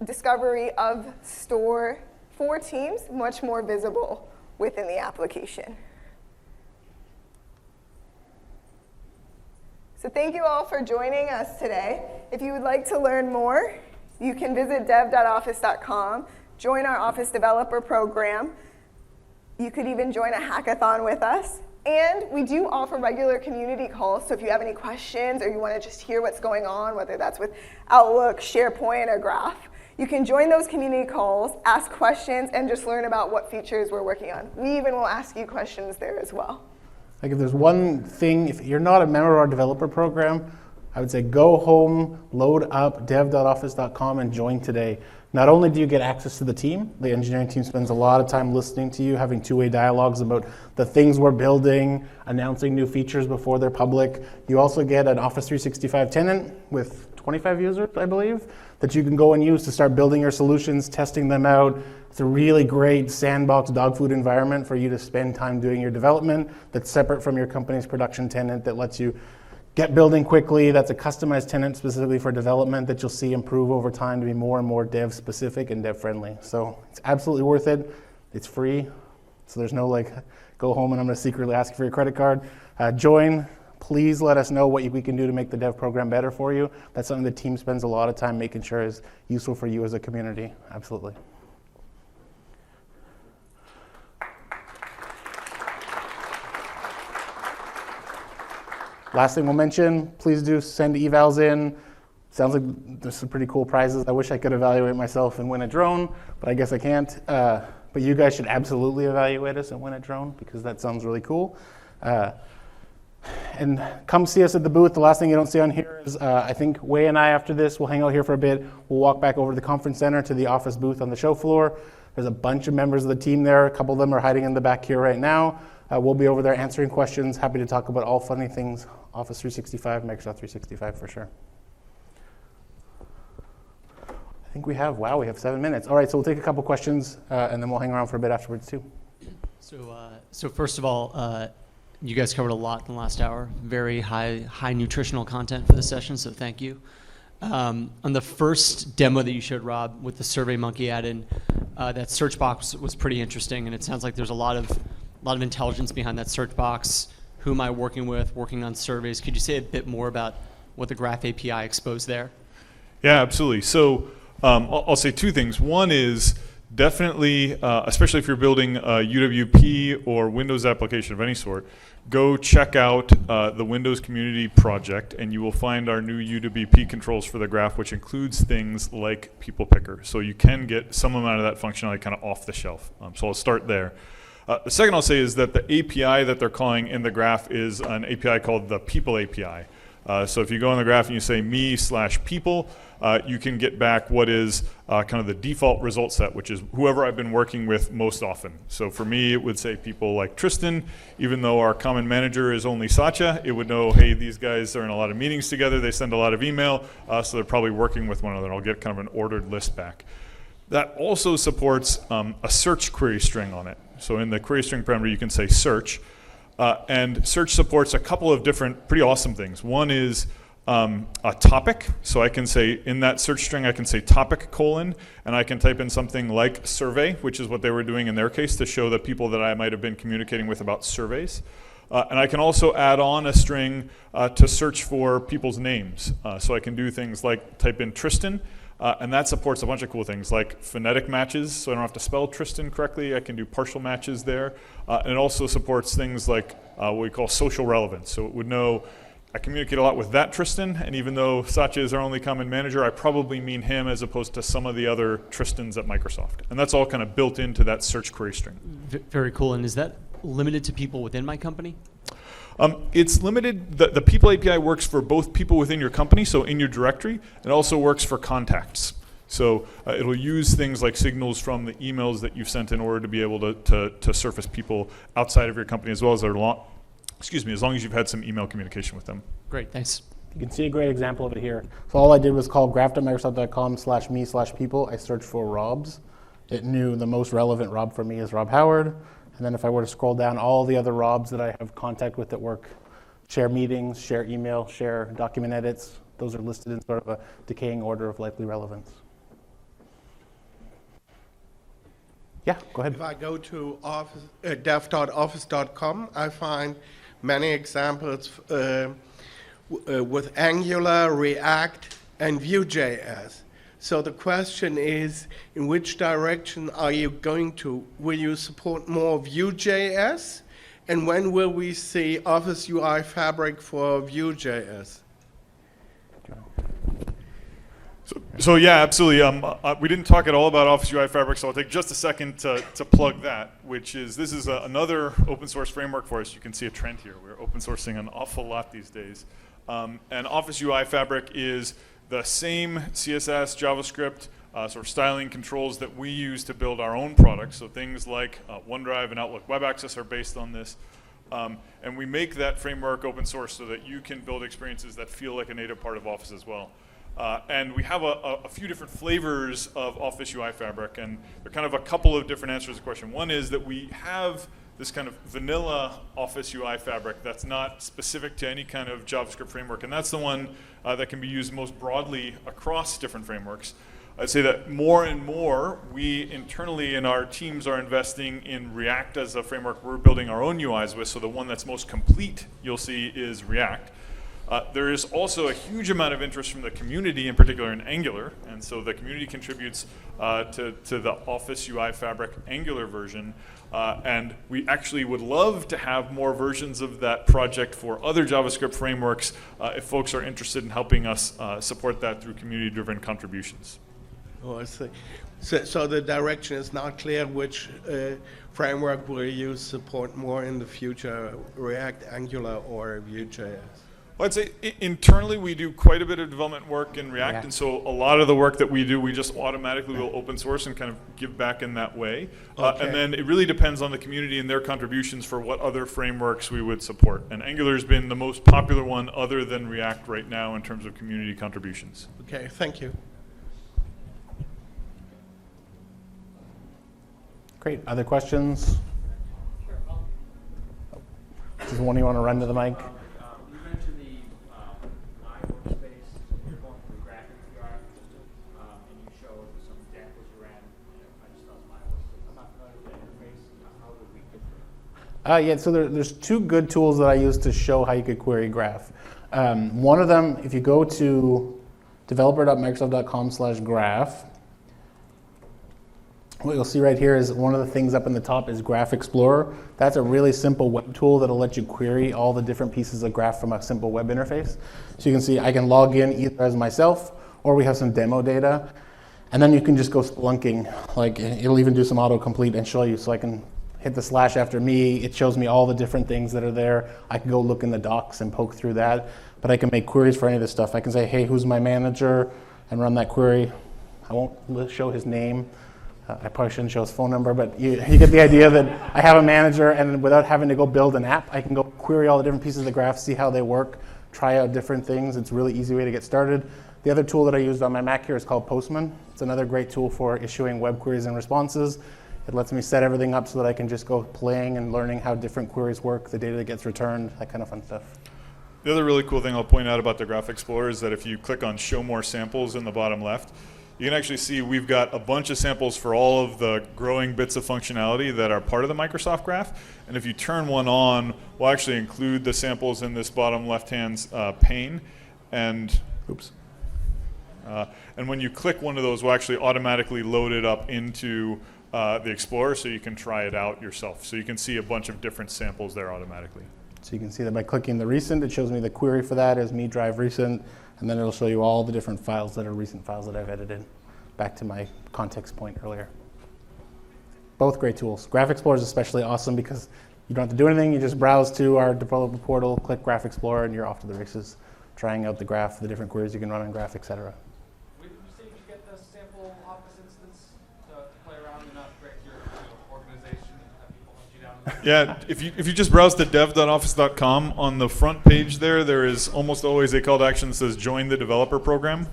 discovery of store for Teams much more visible within the application. So thank you all for joining us today. If you would like to learn more, you can visit dev.office.com, join our Office Developer Program. You could even join a hackathon with us. And we do offer regular community calls, so if you have any questions or you want to just hear what's going on, whether that's with Outlook, SharePoint, or Graph, you can join those community calls, ask questions, and just learn about what features we're working on. We even will ask you questions there as well. Like if there's one thing, if you're not a member of our developer program, I would say go home, load up dev.office.com and join today. Not only do you get access to the team, the engineering team spends a lot of time listening to you, having two-way dialogues about the things we're building, announcing new features before they're public. You also get an Office 365 tenant with 25 users, I believe, that you can go and use to start building your solutions, testing them out. It's a really great sandbox dog food environment for you to spend time doing your development that's separate from your company's production tenant that lets you get building quickly. That's a customized tenant specifically for development that you'll see improve over time to be more and more dev specific and dev friendly. So it's absolutely worth it. It's free. So there's no like, go home and I'm gonna secretly ask you for your credit card. Join. Please let us know what we can do to make the dev program better for you. That's something the team spends a lot of time making sure is useful for you as a community. Absolutely. Last thing we'll mention, please do send evals in. Sounds like there's some pretty cool prizes. I wish I could evaluate myself and win a drone, but I guess I can't. But you guys should absolutely evaluate us and win a drone because that sounds really cool. And come see us at the booth. The last thing you don't see on here is I think Wei and I, after this, will hang out here for a bit. We'll walk back over to the conference center to the Office booth on the show floor. There's a bunch of members of the team there. A couple of them are hiding in the back here right now. We'll be over there answering questions. Happy to talk about all funny things, Office 365, Microsoft 365 for sure. I think we have 7 minutes. All right, so we'll take a couple questions and then we'll hang around for a bit afterwards too. So first of all, you guys covered a lot in the last hour. Very high nutritional content for the session, so thank you. On the first demo that you showed, Rob, with the SurveyMonkey add-in, that search box was pretty interesting, and it sounds like there's a lot of intelligence behind that search box. Who am I working with, working on surveys? Could you say a bit more about what the Graph API exposed there? Yeah, absolutely. So I'll say two things. One is definitely, especially if you're building a UWP or Windows application of any sort, go check out the Windows Community Project, and you will find our new UWP controls for the Graph, which includes things like People Picker. So you can get some amount of that functionality kind of off the shelf. So I'll start there. The second I'll say is that the API that they're calling in the Graph is an API called the People API. So if you go on the graph and you say me/people, you can get back what is kind of the default result set, which is whoever I've been working with most often. So for me, it would say people like Tristan. Even though our common manager is only Satya, it would know, hey, these guys are in a lot of meetings together, they send a lot of email, so they're probably working with one another. I'll get kind of an ordered list back. That also supports a search query string on it. So in the query string parameter, you can say search. And search supports a couple of different pretty awesome things. One is a topic. So I can say in that search string, I can say topic : and I can type in something like survey, which is what they were doing in their case to show the people that I might have been communicating with about surveys. And I can also add on a string to search for people's names. So I can do things like type in Tristan, and that supports a bunch of cool things like phonetic matches, so I don't have to spell Tristan correctly. I can do partial matches there. And it also supports things like what we call social relevance. So it would know I communicate a lot with that Tristan, and even though Satya is our only common manager, I probably mean him as opposed to some of the other Tristans at Microsoft. And that's all kind of built into that search query string. Very cool. And is that limited to people within my company? It's limited. The People API works for both people within your company, so in your directory. It also works for contacts. So it'll use things like signals from the emails that you've sent in order to be able to surface people outside of your company, as well as as long as you've had some email communication with them. Great, thanks. You can see a great example of it here. So all I did was call graph.microsoft.com/me/people. I searched for Robs. It knew the most relevant Rob for me is Rob Howard. And then if I were to scroll down, all the other Robs that I have contact with at work, share meetings, share email, share document edits, those are listed in sort of a decaying order of likely relevance. Yeah, go ahead. If I go to dev.office.com, I find many examples with Angular, React, and Vue.js. So the question is, in which direction are you going to? Will you support more Vue.js? And when will we see Office UI Fabric for Vue.js? So yeah, absolutely. We didn't talk at all about Office UI Fabric, so I'll take just a second to plug that, which is this is another open source framework for us. You can see a trend here. We're open sourcing an awful lot these days. And Office UI Fabric is the same CSS, JavaScript, sort of styling controls that we use to build our own products. So things like OneDrive and Outlook Web Access are based on this. And we make that framework open source so that you can build experiences that feel like a native part of Office as well. And we have a few different flavors of Office UI Fabric, and there are kind of a couple of different answers to the question. One is that we have this kind of vanilla Office UI Fabric that's not specific to any kind of JavaScript framework, and that's the one that can be used most broadly across different frameworks. I'd say that more and more, we internally in our teams are investing in React as a framework we're building our own UIs with, so the one that's most complete you'll see is React. There is also a huge amount of interest from the community, in particular in Angular, and so the community contributes to the Office UI Fabric Angular version, and we actually would love to have more versions of that project for other JavaScript frameworks if folks are interested in helping us support that through community-driven contributions. Oh, I see. So the direction is not clear which framework will you support more in the future, React, Angular, or Vue.js? Well, I'd say internally we do quite a bit of development work in React, and so a lot of the work that we do, we just automatically will open source and kind of give back in that way. Okay. And then it really depends on the community and their contributions for what other frameworks we would support. And Angular's been the most popular one other than React right now in terms of community contributions. Okay, thank you. Great. Other questions? Does one of you want to run to the mic? You mentioned the iWorkspace, you're going through graphic UI system, and you showed some examples you ran. I just thought my iWorkspace. I'm not familiar with the interface. How would we get through it? Yeah, so there's two good tools that I use to show how you could query graph. One of them, if you go to developer.microsoft.com/graph, what you'll see right here is one of the things up in the top is Graph Explorer. That's a really simple web tool that'll let you query all the different pieces of graph from a simple web interface. So you can see I can log in either as myself, or we have some demo data. And then you can just go spelunking. Like it'll even do some autocomplete and show you. So I can hit the slash after me, it shows me all the different things that are there. I can go look in the docs and poke through that, but I can make queries for any of this stuff. I can say, hey, who's my manager, and run that query. I won't show his name. I probably shouldn't show his phone number, but you get the idea that I have a manager, and without having to go build an app, I can go query all the different pieces of the graph, see how they work, try out different things. It's a really easy way to get started. The other tool that I used on my Mac here is called Postman. It's another great tool for issuing web queries and responses. It lets me set everything up so that I can just go playing and learning how different queries work, the data that gets returned, that kind of fun stuff. The other really cool thing I'll point out about the Graph Explorer is that if you click on Show More Samples in the bottom left, you can actually see we've got a bunch of samples for all of the growing bits of functionality that are part of the Microsoft Graph. And if you turn one on, we'll actually include the samples in this bottom left-hand pane. And, oops. And when you click one of those, we'll actually automatically load it up into the Explorer so you can try it out yourself. So you can see a bunch of different samples there automatically. So you can see that by clicking the recent, it shows me the query for that as me drive recent, and then it'll show you all the different files that are recent files that I've edited, back to my context point earlier. Both great tools. Graph Explorer is especially awesome because you don't have to do anything. You just browse to our developer portal, click Graph Explorer, and you're off to the races, trying out the graph, the different queries you can run on Graph, et cetera. Would you say you get the sample Office instance to play around and not break your organization and have people hunt you down? Yeah, if you just browse to dev.office.com, on the front page there is almost always a call to action that says join the developer program.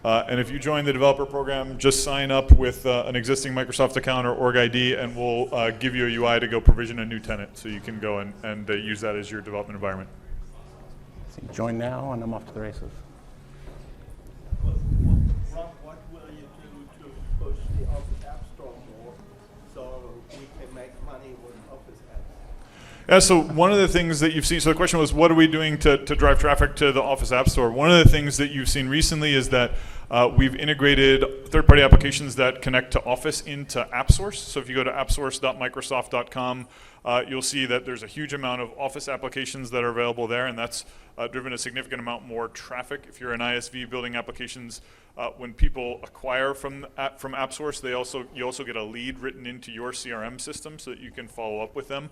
And if you join the developer program, just sign up with an existing Microsoft account or org ID, and we'll give you a UI to go provision a new tenant so you can go and use that as your development environment. So you join now, and I'm off to the races. Rob, what will you do to push the Office App Store more so we can make money with Office apps? Yeah, so one of the things that you've seen, so the question was, what are we doing to drive traffic to the Office App Store? One of the things that you've seen recently is that we've integrated third-party applications that connect to Office into AppSource. So if you go to appsource.microsoft.com, you'll see that there's a huge amount of Office applications that are available there, and that's driven a significant amount more traffic. If you're an ISV building applications, when people acquire from AppSource, you also get a lead written into your CRM system so that you can follow up with them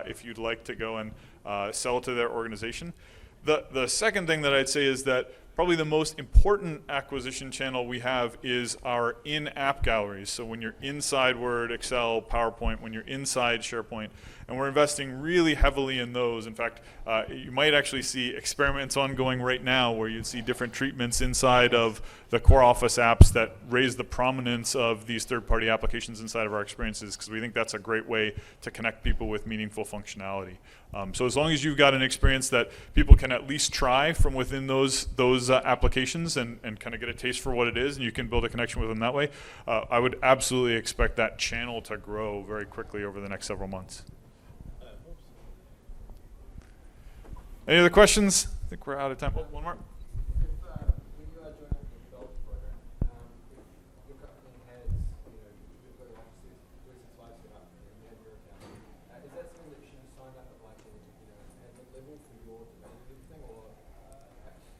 if you'd like to go and sell to their organization. The second thing that I'd say is that probably the most important acquisition channel we have is our in-app galleries. So when you're inside Word, Excel, PowerPoint, when you're inside SharePoint, and we're investing really heavily in those. In fact, you might actually see experiments ongoing right now where you'd see different treatments inside of the core Office apps that raise the prominence of these third-party applications inside of our experiences, because we think that's a great way to connect people with meaningful functionality. So as long as you've got an experience that people can at least try from within those applications and kind of get a taste for what it is, and you can build a connection with them that way, I would absolutely expect that channel to grow very quickly over the next several months. Any other questions? I think we're out of time. Oh, one more. When you are joining the developer program, if your company has, you've got Office 365 set up and you have your account, is that something that should be signed up at like at the level for your development thing, or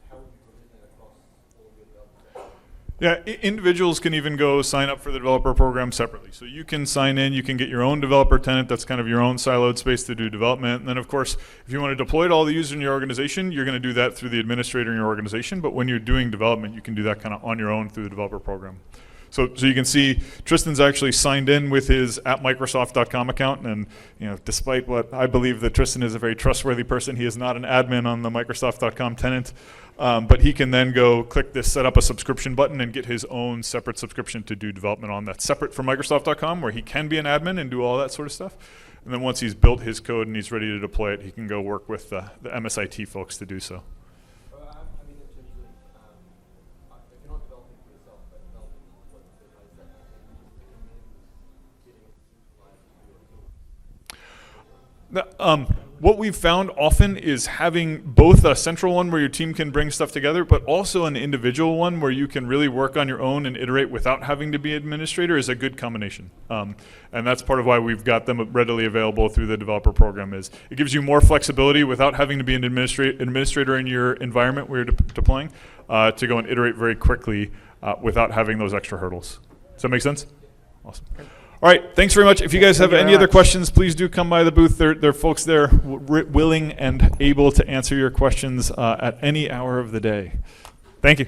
how would you provision that across all of your developers? Yeah, individuals can even go sign up for the developer program separately. So you can sign in, you can get your own developer tenant, that's kind of your own siloed space to do development. And then of course, if you want to deploy to all the users in your organization, you're going to do that through the administrator in your organization. But when you're doing development, you can do that kind of on your own through the developer program. So you can see Tristan's actually signed in with his @Microsoft.com account, and despite what I believe that Tristan is a very trustworthy person, he is not an admin on the Microsoft.com tenant. But he can then go click this set up a subscription button and get his own separate subscription to do development on that's separate from Microsoft.com, where he can be an admin and do all that sort of stuff. And then once he's built his code and he's ready to deploy it, he can go work with the MSIT folks to do so. I mean, in terms of, if you're not developing for yourself, but developing what the third parties that getting it What we've found often is having both a central one where your team can bring stuff together, but also an individual one where you can really work on your own and iterate without having to be administrator is a good combination. And that's part of why we've got them readily available through the developer program. Is it gives you more flexibility without having to be an administrator in your environment where you're deploying to go and iterate very quickly without having those extra hurdles. Does that make sense? Awesome. All right, thanks very much. If you guys have Thank you any very other much. questions, please do come by the booth. There are folks there willing and able to answer your questions at any hour of the day. Thank you.